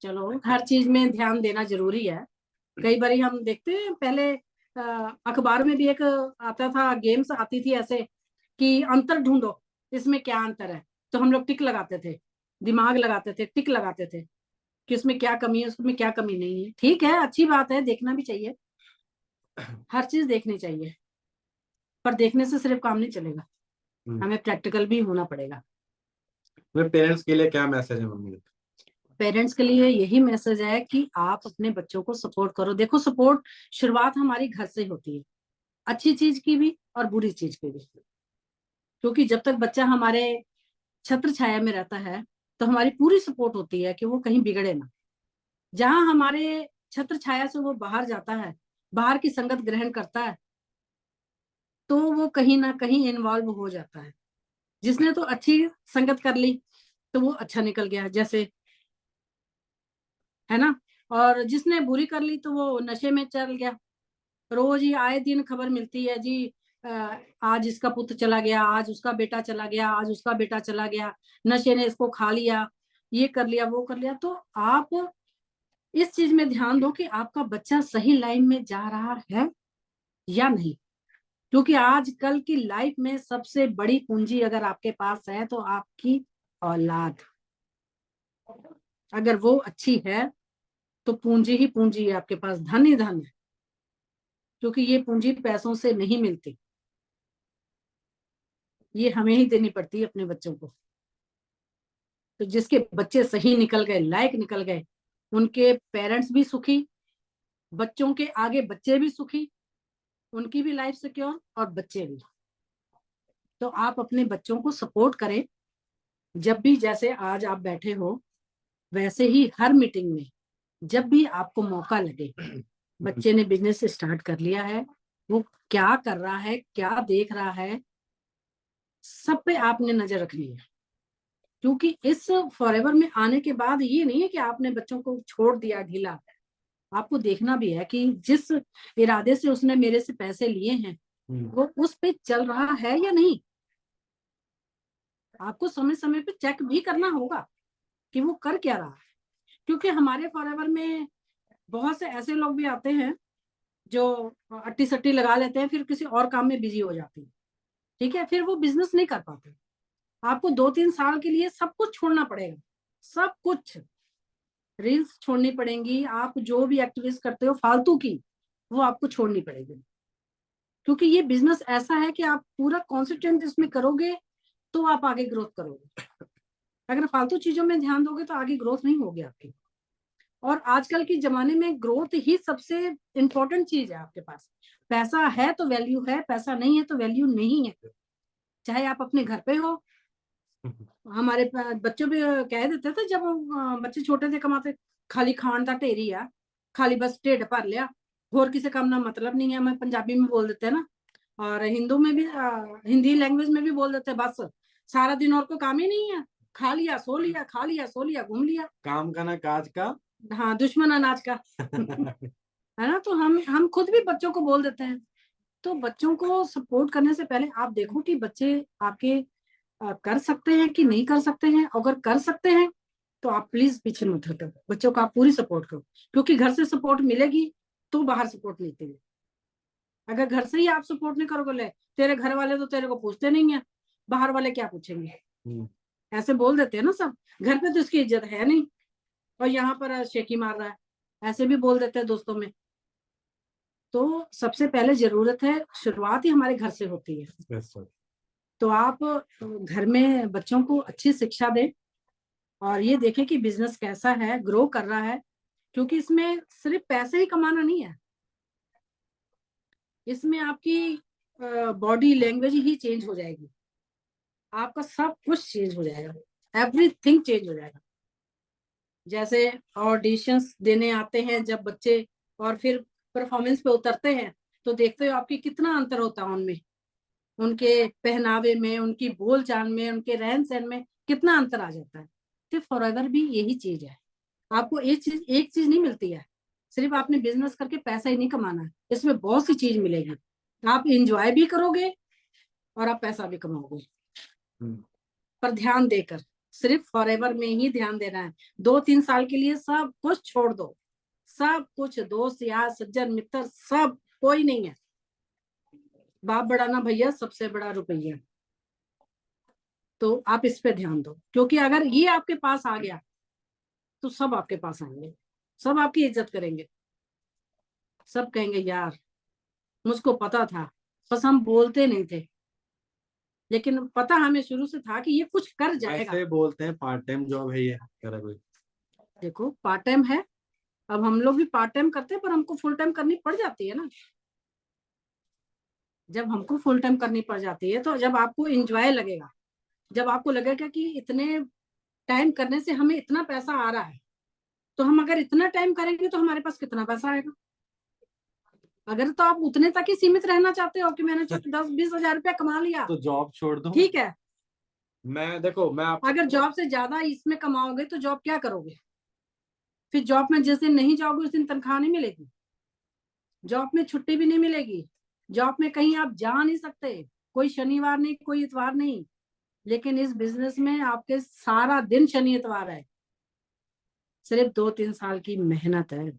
चलो, हर चीज में ध्यान देना जरूरी है। कई बार हम देखते हैं, पहले अखबार में भी एक आता था, गेम्स आती थी ऐसे कि अंतर ढूंढो, इसमें क्या अंतर है। तो हम लोग टिक लगाते थे, दिमाग लगाते थे, टिक लगाते थे कि उसमें क्या कमी है, उसमें क्या कमी नहीं है। ठीक है, अच्छी बात है, देखना भी चाहिए, हर चीज देखनी चाहिए, पर देखने से सिर्फ काम नहीं चलेगा, हमें प्रैक्टिकल भी होना पड़ेगा। मेरे पेरेंट्स के लिए क्या मैसेज है मम्मी? पेरेंट्स के लिए यही मैसेज है कि आप अपने बच्चों को सपोर्ट करो। देखो, सपोर्ट शुरुआत हमारी घर से होती है, अच्छी चीज की भी और बुरी चीज की भी। क्योंकि जब तक बच्चा हमारे छत्र छाया में रहता है, तो हमारी पूरी सपोर्ट होती है कि वो कहीं बिगड़े ना। जहां हमारे छत्र छाया से वो बाहर जाता है, बाहर की संगत ग्रहण करता है, तो वो कहीं ना कहीं इन्वॉल्व हो जाता है। जिसने तो अच्छी संगत कर ली तो वो अच्छा निकल गया, जैसे, है ना। और जिसने बुरी कर ली तो वो नशे में चल गया। रोज ही आए दिन खबर मिलती है जी, आज इसका पुत्र चला गया, आज उसका बेटा चला गया, आज उसका बेटा चला गया, नशे ने इसको खा लिया, ये कर लिया, वो कर लिया। तो आप इस चीज में ध्यान दो कि आपका बच्चा सही लाइन में जा रहा है या नहीं। क्योंकि आजकल की लाइफ में सबसे बड़ी पूंजी अगर आपके पास है तो आपकी औलाद, अगर वो अच्छी है तो पूंजी ही पूंजी है आपके पास, धन ही धन है, क्योंकि ये पूंजी पैसों से नहीं मिलती, ये हमें ही देनी पड़ती है अपने बच्चों को। तो जिसके बच्चे सही निकल गए, लायक निकल गए, उनके पेरेंट्स भी सुखी, बच्चों के आगे बच्चे भी सुखी, उनकी भी लाइफ सिक्योर और बच्चे भी। तो आप अपने बच्चों को सपोर्ट करें। जब भी, जैसे आज आप बैठे हो, वैसे ही हर मीटिंग में जब भी आपको मौका लगे, बच्चे ने बिजनेस स्टार्ट कर लिया है, वो क्या कर रहा है, क्या देख रहा है, सब पे आपने नजर रखनी है। क्योंकि इस फॉरएवर में आने के बाद ये नहीं है कि आपने बच्चों को छोड़ दिया ढीला, आपको देखना भी है कि जिस इरादे से उसने मेरे से पैसे लिए हैं वो उस पे चल रहा है या नहीं। आपको समय समय पे चेक भी करना होगा कि वो कर क्या रहा है। क्योंकि हमारे फॉरएवर में बहुत से ऐसे लोग भी आते हैं जो अट्टी सट्टी लगा लेते हैं, फिर किसी और काम में बिजी हो जाते हैं, ठीक है, फिर वो बिजनेस नहीं कर पाते। आपको 2-3 साल के लिए सब कुछ छोड़ना पड़ेगा, सब कुछ, रील्स छोड़नी पड़ेंगी, आप जो भी एक्टिविटीज करते हो फालतू की, वो आपको छोड़नी पड़ेगी। क्योंकि ये बिजनेस ऐसा है कि आप पूरा कॉन्सेंट्रेट इसमें करोगे तो आप आगे ग्रोथ करोगे। अगर फालतू चीजों में ध्यान दोगे तो आगे ग्रोथ नहीं होगी आपकी। और आजकल के जमाने में ग्रोथ ही सबसे इंपॉर्टेंट चीज है आपके पास। पैसा है तो वैल्यू है, पैसा नहीं है तो वैल्यू नहीं है। चाहे आप अपने घर पे हो, हमारे बच्चे भी कह देते थे जब बच्चे छोटे थे, कमाते खाली खान का ढेरी आ, खाली बस ढिड भर लिया, होर किसी काम ना मतलब नहीं है। मैं पंजाबी में बोल देते हैं ना, और हिंदू में भी हिंदी लैंग्वेज में भी बोल देते हैं, बस सारा दिन और कोई काम ही नहीं है, खा लिया सो लिया, खा लिया सो लिया, घूम लिया, काम का ना काज का, हाँ दुश्मन अनाज का। है ना। तो हम खुद भी बच्चों को बोल देते हैं। तो बच्चों को सपोर्ट करने से पहले आप देखो कि बच्चे आपके कर सकते हैं कि नहीं कर सकते हैं। अगर कर सकते हैं तो आप प्लीज पीछे मत हटो, बच्चों का आप पूरी सपोर्ट करो। क्योंकि घर से सपोर्ट मिलेगी तो बाहर सपोर्ट मिलती है। अगर घर से ही आप सपोर्ट नहीं करोगे, ले तेरे घर वाले तो तेरे को पूछते नहीं है, बाहर वाले क्या पूछेंगे, ऐसे बोल देते हैं ना सब। घर पे तो इसकी इज्जत है नहीं और यहाँ पर शेकी मार रहा है, ऐसे भी बोल देते हैं दोस्तों में। तो सबसे पहले जरूरत है, शुरुआत ही हमारे घर से होती है। Yes, sir. तो आप घर में बच्चों को अच्छी शिक्षा दें और ये देखें कि बिजनेस कैसा है, ग्रो कर रहा है। क्योंकि इसमें सिर्फ पैसे ही कमाना नहीं है, इसमें आपकी बॉडी लैंग्वेज ही चेंज हो जाएगी, आपका सब कुछ चेंज हो जाएगा, एवरीथिंग चेंज हो जाएगा। जैसे ऑडिशंस देने आते हैं जब बच्चे और फिर परफॉर्मेंस पे उतरते हैं, तो देखते हो आपकी कितना अंतर होता है उनमें, उनके पहनावे में, उनकी बोलचाल में, उनके रहन सहन में कितना अंतर आ जाता है। तो फॉरएवर भी यही चीज है। आपको एक चीज नहीं मिलती है, सिर्फ आपने बिजनेस करके पैसा ही नहीं कमाना है, इसमें बहुत सी चीज मिलेगी। आप इंजॉय भी करोगे और आप पैसा भी कमाओगे, पर ध्यान देकर। सिर्फ फॉरएवर में ही ध्यान देना है। 2-3 साल के लिए सब कुछ छोड़ दो, सब कुछ, दोस्त यार सज्जन मित्र सब, कोई नहीं है। बाप बड़ा ना भैया, सबसे बड़ा रुपया। तो आप इस पे ध्यान दो, क्योंकि अगर ये आपके पास आ गया तो सब आपके पास आएंगे, सब आपकी इज्जत करेंगे, सब कहेंगे यार मुझको पता था, बस हम बोलते नहीं थे, लेकिन पता हमें शुरू से था कि ये कुछ कर जाएगा। ऐसे बोलते हैं पार्ट टाइम जॉब है ये, करा कोई। देखो पार्ट टाइम है, अब हम लोग भी पार्ट टाइम करते हैं, पर हमको फुल टाइम करनी पड़ जाती है ना। जब हमको फुल टाइम करनी पड़ जाती है तो जब आपको एंजॉय लगेगा, जब आपको लगेगा कि इतने टाइम करने से हमें इतना पैसा आ रहा है, तो हम अगर इतना टाइम करेंगे तो हमारे पास कितना पैसा आएगा। अगर तो आप उतने तक ही सीमित रहना चाहते हो कि मैंने 10-20 हजार रुपया कमा लिया, तो जॉब छोड़ दो। ठीक है। मैं अगर जॉब से ज्यादा इसमें कमाओगे तो जॉब क्या करोगे, फिर जॉब में जिस दिन नहीं जाओगे उस दिन तनख्वाह नहीं मिलेगी, जॉब में छुट्टी भी नहीं मिलेगी, जॉब में कहीं आप जा नहीं सकते, कोई शनिवार नहीं, कोई इतवार नहीं। लेकिन इस बिजनेस में आपके सारा दिन शनि इतवार है, सिर्फ 2-3 साल की मेहनत है,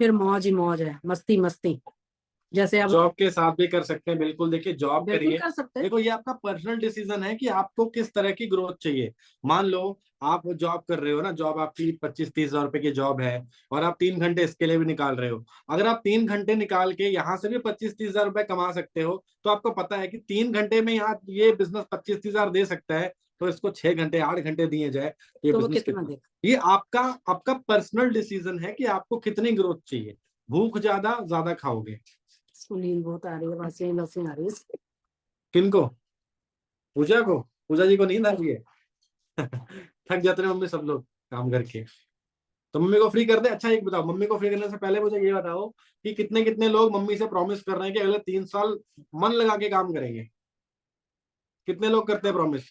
फिर मौज ही मौज है, मस्ती मस्ती। जैसे अब जॉब के साथ भी कर सकते हैं, बिल्कुल। देखिए जॉब बिल्कुल करिए, कर सकते हैं। देखो ये आपका पर्सनल डिसीजन है कि आपको किस तरह की ग्रोथ चाहिए। मान लो आप जॉब कर रहे हो ना, जॉब आपकी 25-30 हजार रुपए की जॉब है, और आप 3 घंटे इसके लिए भी निकाल रहे हो। अगर आप 3 घंटे निकाल के यहाँ से भी 25-30 हजार रुपए कमा सकते हो, तो आपको पता है कि 3 घंटे में यहाँ ये बिजनेस 25-30 हजार दे सकता है, तो इसको 6 घंटे 8 घंटे दिए जाए, ये तो वो बिजनेस कितना कितना। देगा? ये आपका आपका पर्सनल डिसीजन है कि आपको कितनी ग्रोथ चाहिए। भूख ज्यादा ज्यादा खाओगे। इसको नींद बहुत आ रही है, वैसे वैसे आ रही है। किनको? पूजा को? पूजा जी को नींद आ रही है? थक जाते हैं मम्मी सब लोग काम करके, तो मम्मी को फ्री कर दे। अच्छा एक बताओ, मम्मी को फ्री करने से पहले मुझे ये बताओ कि कितने कितने लोग मम्मी से प्रॉमिस कर रहे हैं कि अगले 3 साल मन लगा के काम करेंगे? कितने लोग करते हैं प्रॉमिस?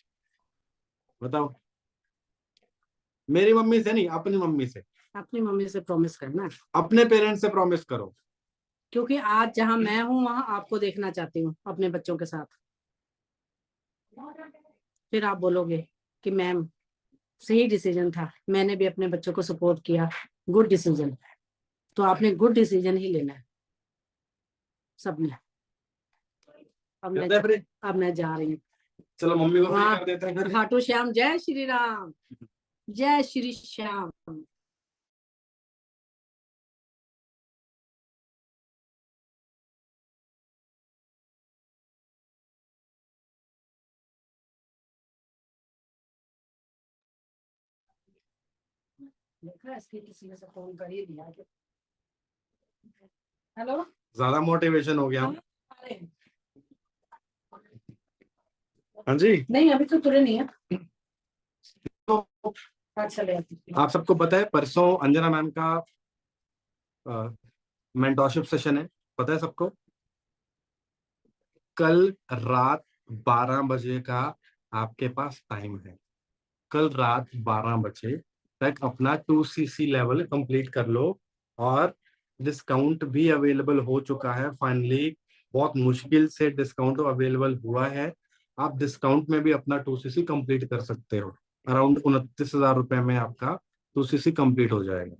बताओ। मेरी मम्मी से नहीं, अपनी मम्मी से। अपनी मम्मी से प्रॉमिस करना है, अपने पेरेंट्स से प्रॉमिस करो। क्योंकि आज जहां मैं हूँ वहां आपको देखना चाहती हूँ अपने बच्चों के साथ। फिर आप बोलोगे कि मैम सही डिसीजन था, मैंने भी अपने बच्चों को सपोर्ट किया, गुड डिसीजन। तो आपने गुड डिसीजन ही लेना है सबने। अब मैं करते हैं फ्री? अब मैं जा रही हूँ चलो मम्मी को फ्री वहाँ कर देते हैं फिर। खाटू श्याम। जय श्री राम, जय श्री श्याम। देखा इसकी किसी ने से फोन कर ही दिया। हेलो। ज्यादा मोटिवेशन हो गया। अरे हाँ जी। नहीं, अभी तो तुरे नहीं है। तो अच्छा ले आप सबको पता है परसों अंजना मैम का मेंटोरशिप सेशन है, पता है सबको? कल रात 12 बजे का आपके पास टाइम है। कल रात 12 बजे तक अपना 2cc लेवल कंप्लीट कर लो, और डिस्काउंट भी अवेलेबल हो चुका है फाइनली। बहुत मुश्किल से डिस्काउंट अवेलेबल हुआ है। आप डिस्काउंट में भी अपना 2cc कंप्लीट कर सकते हो। अराउंड 29 हजार रुपए में आपका 2cc कंप्लीट हो जाएगा।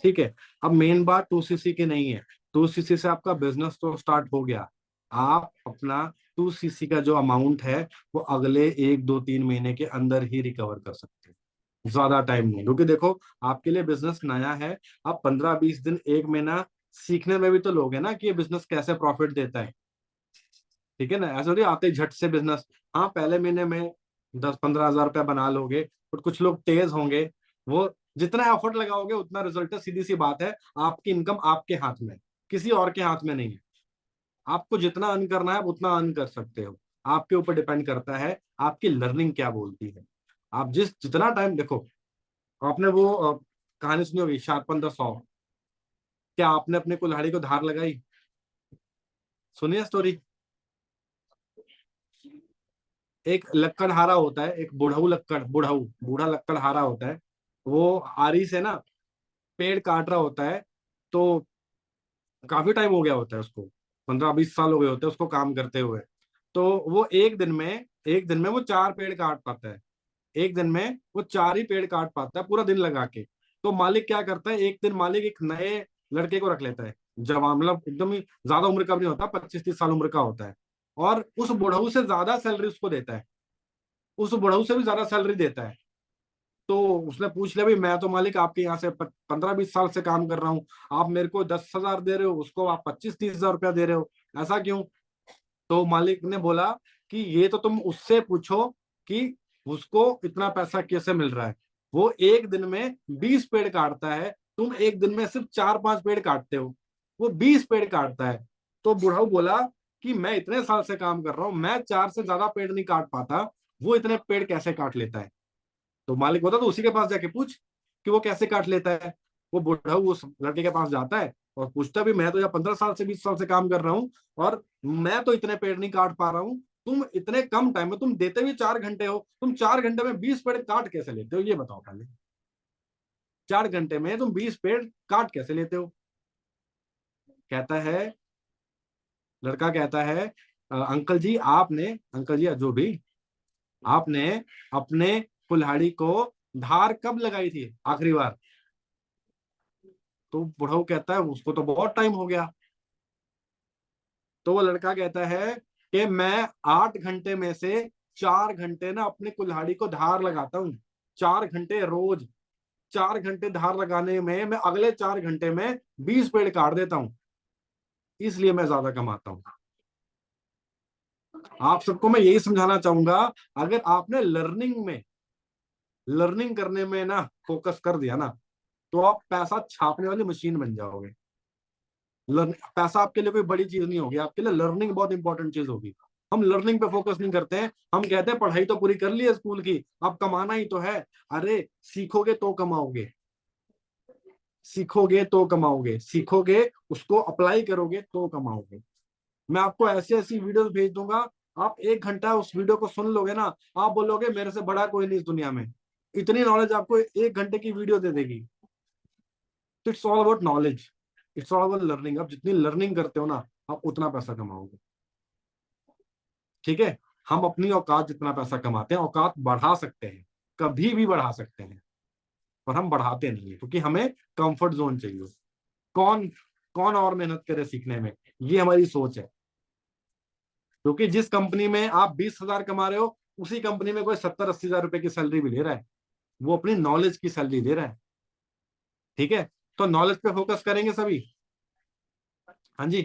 ठीक है। अब मेन बात 2cc की नहीं है। 2cc से आपका बिजनेस तो स्टार्ट हो गया। आप अपना 2cc का जो अमाउंट है वो अगले 1-2-3 महीने के अंदर ही रिकवर कर सकते हैं, ज्यादा टाइम नहीं। क्योंकि देखो आपके लिए बिजनेस नया है, आप 15-20 दिन 1 महीना सीखने में भी तो लोगे ना कि ये बिजनेस कैसे प्रॉफिट देता है। ठीक है ना, ऐसा नहीं आते ही झट से बिजनेस। हाँ पहले महीने में 10-15 हजार रुपया बना लोगे, और कुछ लोग तेज होंगे, वो जितना एफर्ट लगाओगे उतना रिजल्ट है। सीधी सी बात है, आपकी इनकम आपके हाथ में, किसी और के हाथ में नहीं है। आपको जितना अर्न करना है आप उतना अर्न कर सकते हो। आपके ऊपर डिपेंड करता है आपकी लर्निंग क्या बोलती है। आप जितना टाइम देखो, आपने वो कहानी सुनी होगी शार्पन द सॉ। क्या आपने अपने कुल्हाड़ी को धार लगाई? सुनिए स्टोरी। एक लक्कड़हारा होता है, एक बुढ़ऊ लक्कड़, बुढ़ऊ बूढ़ा लक्कड़हारा होता है। वो आरी से ना पेड़ काट रहा होता है। तो काफी टाइम हो गया होता है उसको, 15-20 साल हो गए होते हैं उसको काम करते हुए। तो वो एक दिन में वो 4 पेड़ काट पाता है। एक दिन में वो 4 ही पेड़ काट पाता है, पूरा दिन लगा के। तो मालिक क्या करता है, एक दिन मालिक एक नए लड़के को रख लेता है, जवान, मतलब एकदम ही ज्यादा उम्र का भी नहीं होता, 25-30 साल उम्र का होता है। और उस बुढ़ऊ से ज्यादा सैलरी उसको देता है, उस बुढ़ऊ से भी ज्यादा सैलरी देता है। तो उसने पूछ लिया, भाई मैं तो मालिक आपके यहाँ से 15-20 साल से काम कर रहा हूँ, आप मेरे को 10 हजार दे रहे हो, उसको आप 25-30 हजार रुपया दे रहे हो, ऐसा क्यों? तो मालिक ने बोला कि ये तो तुम उससे पूछो कि उसको इतना पैसा कैसे मिल रहा है। वो एक दिन में 20 पेड़ काटता है, तुम एक दिन में सिर्फ 4-5 पेड़ काटते हो, वो 20 पेड़ काटता है। तो बुढ़ाऊ बोला कि मैं इतने साल से काम कर रहा हूं, मैं 4 से ज्यादा पेड़ नहीं काट पाता, वो इतने पेड़ कैसे काट लेता है? तो मालिक बोलता तो उसी के पास जाके पूछ कि वो कैसे काट लेता है। वो बुढ़ाऊ उस लड़के के पास जाता है और पूछता भी, मैं तो यहाँ 15 साल से 20 साल से काम कर रहा हूँ, और मैं तो इतने पेड़ नहीं काट पा रहा हूँ, तुम इतने कम टाइम में, तुम देते भी 4 घंटे हो, तुम 4 घंटे में 20 पेड़ काट कैसे लेते हो, ये बताओ पहले। 4 घंटे में तुम 20 पेड़ काट कैसे लेते हो? कहता है, लड़का कहता है, अंकल जी आपने, अंकल जी जो भी, आपने अपने कुल्हाड़ी को धार कब लगाई थी आखिरी बार? तो बुढ़ऊ कहता है उसको तो बहुत टाइम हो गया। तो वो लड़का कहता है कि मैं 8 घंटे में से 4 घंटे ना अपने कुल्हाड़ी को धार लगाता हूँ, 4 घंटे रोज। 4 घंटे धार लगाने में मैं अगले 4 घंटे में 20 पेड़ काट देता हूँ, इसलिए मैं ज्यादा कमाता हूँ। आप सबको मैं यही समझाना चाहूंगा, अगर आपने लर्निंग करने में ना फोकस कर दिया ना, तो आप पैसा छापने वाली मशीन बन जाओगे। पैसा आपके लिए कोई बड़ी चीज नहीं होगी, आपके लिए लर्निंग बहुत इंपॉर्टेंट चीज होगी। हम लर्निंग पे फोकस नहीं करते हैं, हम कहते हैं पढ़ाई तो पूरी कर ली है स्कूल की, अब कमाना ही तो है। अरे सीखोगे तो कमाओगे, सीखोगे तो कमाओगे, सीखोगे उसको अप्लाई करोगे तो कमाओगे। मैं आपको ऐसी ऐसी वीडियोस भेज दूंगा, आप 1 घंटा उस वीडियो को सुन लोगे ना, आप बोलोगे मेरे से बड़ा कोई नहीं इस दुनिया में। इतनी नॉलेज आपको 1 घंटे की वीडियो दे देगी। It's all about knowledge, it's all about learning. आप जितनी लर्निंग करते हो ना, आप उतना पैसा कमाओगे। ठीक है, हम अपनी औकात जितना पैसा कमाते हैं, औकात बढ़ा सकते हैं, कभी भी बढ़ा सकते हैं, पर हम बढ़ाते नहीं है क्योंकि हमें कंफर्ट जोन चाहिए। कौन कौन और मेहनत करे सीखने में, ये हमारी सोच है। क्योंकि जिस कंपनी में आप 20,000 कमा रहे हो, उसी कंपनी में कोई 70-80 हजार रुपए की सैलरी भी ले रहा है, वो अपनी नॉलेज की सैलरी दे रहा है। ठीक है, तो नॉलेज पे फोकस करेंगे सभी। हाँ जी,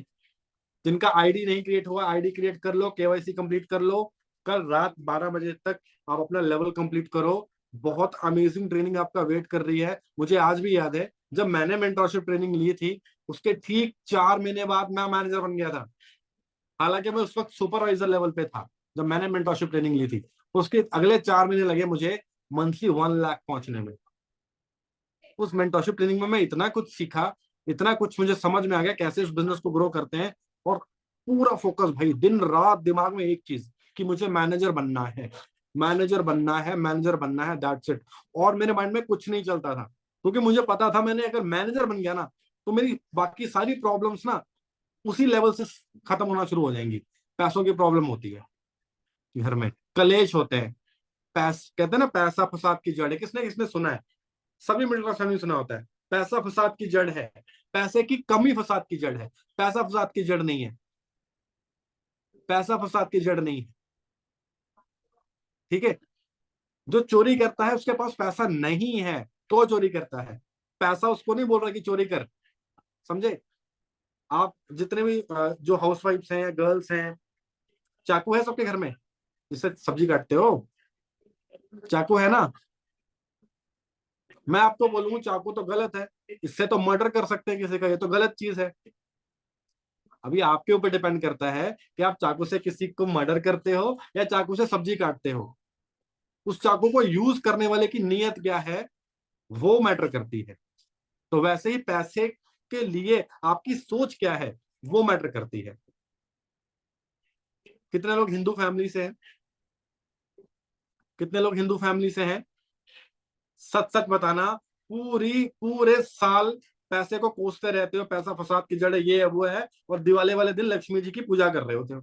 जिनका आईडी नहीं क्रिएट हुआ, आईडी क्रिएट कर लो, केवाईसी कंप्लीट कर लो, कल रात 12 बजे तक आप अपना लेवल कंप्लीट करो। बहुत अमेजिंग ट्रेनिंग आपका वेट कर रही है। मुझे आज भी याद है, जब मैंने मेंटरशिप ट्रेनिंग ली थी, उसके ठीक 4 महीने बाद मैं मैनेजर बन गया था। हालांकि मैं उस वक्त सुपरवाइजर लेवल पे था जब मैंने मेंटरशिप ट्रेनिंग ली थी। उसके अगले 4 महीने लगे मुझे मंथली 1 लाख पहुंचने में। उस मेंटरशिप ट्रेनिंग में मैं इतना कुछ सीखा, इतना कुछ मुझे समझ में आ गया कैसे इस बिजनेस को ग्रो करते हैं। और पूरा फोकस भाई, दिन रात दिमाग में एक चीज कि मुझे मैनेजर बनना है, मैनेजर बनना है, मैनेजर बनना है, दैट्स इट। और मेरे माइंड में कुछ नहीं चलता था, क्योंकि मुझे पता था मैंने अगर मैनेजर बन गया ना, तो मेरी बाकी सारी प्रॉब्लम्स ना उसी लेवल से खत्म होना शुरू हो जाएंगी। पैसों की प्रॉब्लम होती है, घर में कलेश होते हैं, कहते हैं ना पैसा फसाद की जड़ है। किसने किसने सुना है? सभी मिडिल क्लास फैमिली सुना होता है, पैसा फसाद की जड़ है। पैसे की कमी फसाद की जड़ है, पैसा फसाद की जड़ नहीं है। पैसा फसाद की जड़ नहीं है। ठीक है, जो चोरी करता है उसके पास पैसा नहीं है तो चोरी करता है, पैसा उसको नहीं बोल रहा कि चोरी कर। समझे? आप जितने भी जो हाउस वाइफ्स हैं, गर्ल्स हैं, चाकू है सबके घर में जिससे सब्जी काटते हो? चाकू है ना? मैं आपको बोलूंगा चाकू तो गलत है, इससे तो मर्डर कर सकते हैं किसी का, ये तो गलत चीज है। अभी आपके ऊपर डिपेंड करता है कि आप चाकू से किसी को मर्डर करते हो या चाकू से सब्जी काटते हो। उस चाकू को यूज करने वाले की नीयत क्या है, वो मैटर करती है। तो वैसे ही पैसे के लिए आपकी सोच क्या है, वो मैटर करती है। कितने लोग हिंदू फैमिली से हैं? कितने लोग हिंदू फैमिली से हैं? सच सच बताना। पूरे साल पैसे को कोसते रहते हो, पैसा फसाद की जड़ है, ये है वो है, और दिवाली वाले दिन लक्ष्मी जी की पूजा कर रहे होते हो।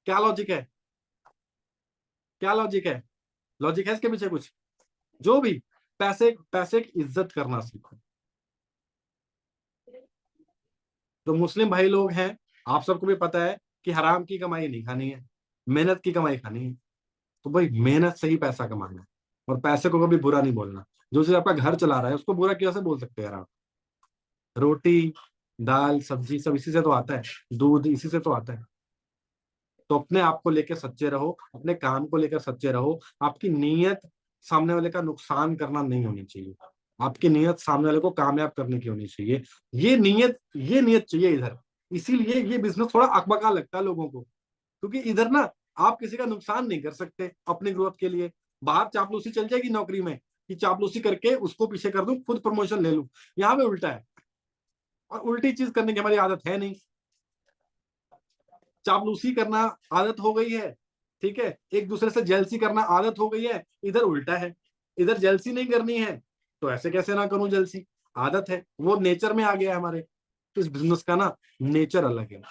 क्या लॉजिक है? क्या लॉजिक है? लॉजिक है इसके पीछे कुछ? जो भी, पैसे पैसे की इज्जत करना सीखो। तो मुस्लिम भाई लोग हैं, आप सबको भी पता है कि हराम की कमाई नहीं खानी है, मेहनत की कमाई खानी है। तो भाई मेहनत से ही पैसा कमाना है, और पैसे को कभी बुरा नहीं बोलना। जो चीज आपका घर चला रहा है उसको बुरा कैसे बोल सकते हैं यार आप? रोटी, दाल, सब्जी सब इसी से तो आता है, दूध इसी से तो आता है। तो अपने आप को लेकर सच्चे रहो, अपने काम को लेकर सच्चे रहो। आपकी नीयत सामने वाले का नुकसान करना नहीं होनी चाहिए, आपकी नीयत सामने वाले को कामयाब करने की होनी चाहिए। ये नीयत चाहिए इधर। इसीलिए ये बिजनेस थोड़ा अकबका लगता है लोगों को, क्योंकि इधर ना आप किसी का नुकसान नहीं कर सकते अपनी ग्रोथ के लिए। बाहर चापलूसी चल जाएगी नौकरी में, कि चापलूसी करके उसको पीछे कर दूं, खुद प्रमोशन ले लूं। यहाँ पे उल्टा है, और उल्टी चीज करने की हमारी आदत है नहीं। चापलूसी करना आदत हो गई है, ठीक है, एक दूसरे से जेलसी करना आदत हो गई है। इधर उल्टा है, इधर जेलसी नहीं करनी है, तो ऐसे कैसे ना करूं जेलसी, आदत है, वो नेचर में आ गया है हमारे। इस बिजनेस का ना नेचर अलग है,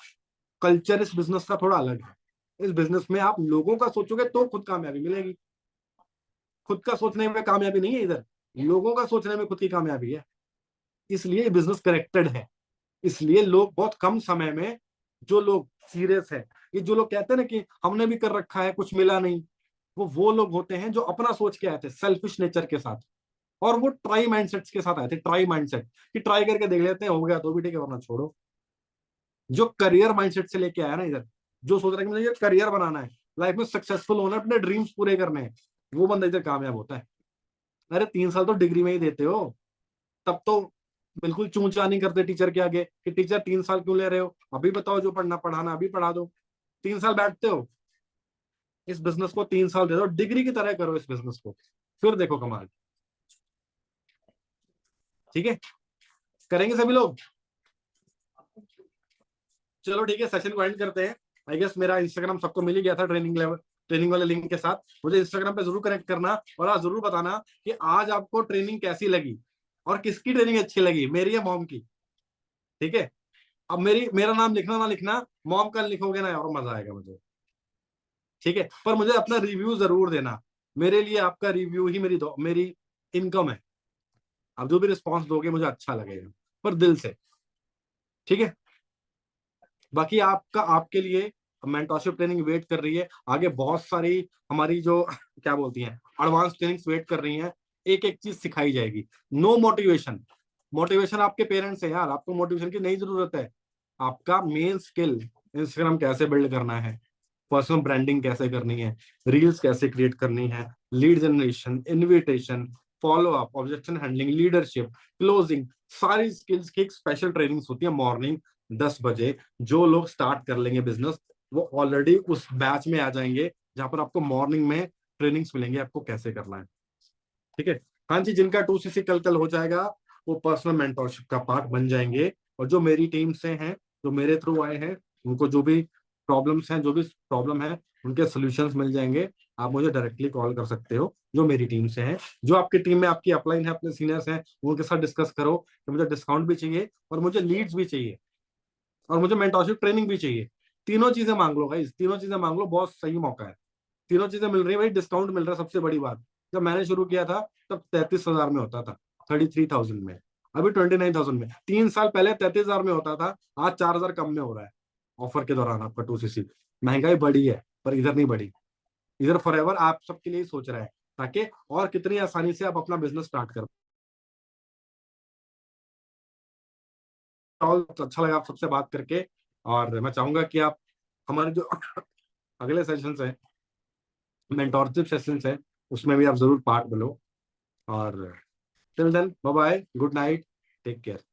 कल्चर इस बिजनेस का थोड़ा अलग है। इस बिजनेस में आप लोगों का सोचोगे तो खुद कामयाबी मिलेगी। खुद का सोचने में कामयाबी नहीं है इधर, लोगों का सोचने में खुद की कामयाबी है। इसलिए बिजनेस करेक्टेड है। इसलिए लोग बहुत कम समय में, जो लोग सीरियस है, ये जो लोग कहते हैं ना कि हमने भी कर रखा है कुछ मिला नहीं, वो लोग होते हैं जो अपना सोच के आए थे, सेल्फिश नेचर के साथ, और वो ट्राई माइंडसेट के साथ आए थे। ट्राई माइंडसेट कि ट्राई करके देख लेते हैं, हो गया तो भी ठीक है वरना छोड़ो। जो करियर माइंडसेट से लेके आया ना इधर, जो सोच रहा है कि मुझे ये करियर बनाना है, लाइफ में सक्सेसफुल होना है, अपने ड्रीम्स पूरे करने हैं, वो बंदा इधर कामयाब होता है। अरे 3 साल तो डिग्री में ही देते हो, तब तो बिल्कुल चूचा नहीं करते टीचर के आगे कि टीचर 3 साल क्यों ले रहे हो, अभी बताओ जो पढ़ना पढ़ाना अभी पढ़ा दो। 3 साल बैठते हो, इस बिजनेस को 3 साल दे दो, डिग्री की तरह करो इस बिजनेस को, फिर देखो कमाल। ठीक है, करेंगे सभी लोग। चलो ठीक है, सेशन को एंड करते हैं। आई गेस मेरा इंस्टाग्राम सबको मिल ही गया था ट्रेनिंग लेवल, ट्रेनिंग वाले लिंक के साथ। मुझे इंस्टाग्राम पे जरूर कनेक्ट करना और आज जरूर बताना कि आज आपको ट्रेनिंग कैसी लगी और किसकी ट्रेनिंग अच्छी लगी, मेरी या मॉम की। ठीक है, अब मेरा नाम लिखना ना लिखना, मॉम का लिखोगे ना और मजा आएगा मुझे। ठीक है, पर मुझे अपना रिव्यू जरूर देना, मेरे लिए आपका रिव्यू ही मेरी इनकम है। आप जो भी रिस्पॉन्स दोगे मुझे अच्छा लगेगा, पर दिल से। ठीक है, बाकी आपके लिए मेंटरशिप ट्रेनिंग वेट कर रही है, आगे बहुत सारी हमारी जो क्या बोलती हैं एडवांस ट्रेनिंग्स वेट कर रही हैं, एक एक चीज सिखाई जाएगी। नो मोटिवेशन, मोटिवेशन आपके पेरेंट्स है यार, आपको मोटिवेशन की नहीं जरूरत है। आपका मेन स्किल इंस्टाग्राम कैसे बिल्ड करना है, पर्सनल ब्रांडिंग कैसे करनी है, रील्स कैसे क्रिएट करनी है, lead generation, invitation, follow up, objection handling, leadership, closing, सारी स्किल्स की एक स्पेशल ट्रेनिंग्स होती है मॉर्निंग 10 बजे। जो लोग स्टार्ट कर लेंगे बिजनेस, वो ऑलरेडी उस बैच में आ जाएंगे जहां पर आपको मॉर्निंग में ट्रेनिंग्स मिलेंगे आपको कैसे करना है। ठीक है, हाँ जी, जिनका 2cc कल हो जाएगा वो पर्सनल मेंटरशिप का पार्ट बन जाएंगे। और जो मेरी टीम से हैं, जो मेरे थ्रू आए हैं, उनको जो भी प्रॉब्लम्स हैं, जो भी प्रॉब्लम है, उनके सोल्यूशंस मिल जाएंगे। आप मुझे डायरेक्टली कॉल कर सकते हो, जो मेरी टीम से हैं। जो आपकी टीम में आपकी अपलाइन है, अपने सीनियर्स हैं, उनके साथ डिस्कस करो कि मुझे डिस्काउंट भी चाहिए और मुझे लीड्स भी चाहिए और मुझे मेंटरशिप ट्रेनिंग भी चाहिए। तीनों चीजें मांग लो भाई, तीनों चीजें मांग लो, बहुत सही मौका है। तीनों चीजें मिल रही है भाई, डिस्काउंट मिल रहा है, सबसे बड़ी बात। जब मैंने शुरू किया था तब 33,000 में होता था, 33,000 में, अभी 29,000 में। 3 साल पहले 33,000 में होता था, आज 4,000 कम में हो रहा है ऑफर के दौरान आपका 2cc। महंगाई बढ़ी है पर इधर नहीं बढ़ी, इधर फॉरएवर आप सबके लिए सोच रहा है, ताकि और कितनी आसानी से आप अपना बिजनेस स्टार्ट कर। अच्छा लगा आप सबसे बात करके, और मैं चाहूंगा कि आप हमारे जो अगले सेशंस हैं, मेंटोरशिप सेशंस हैं, उसमें भी आप जरूर पार्ट लो। और till then, bye bye, good night, take care.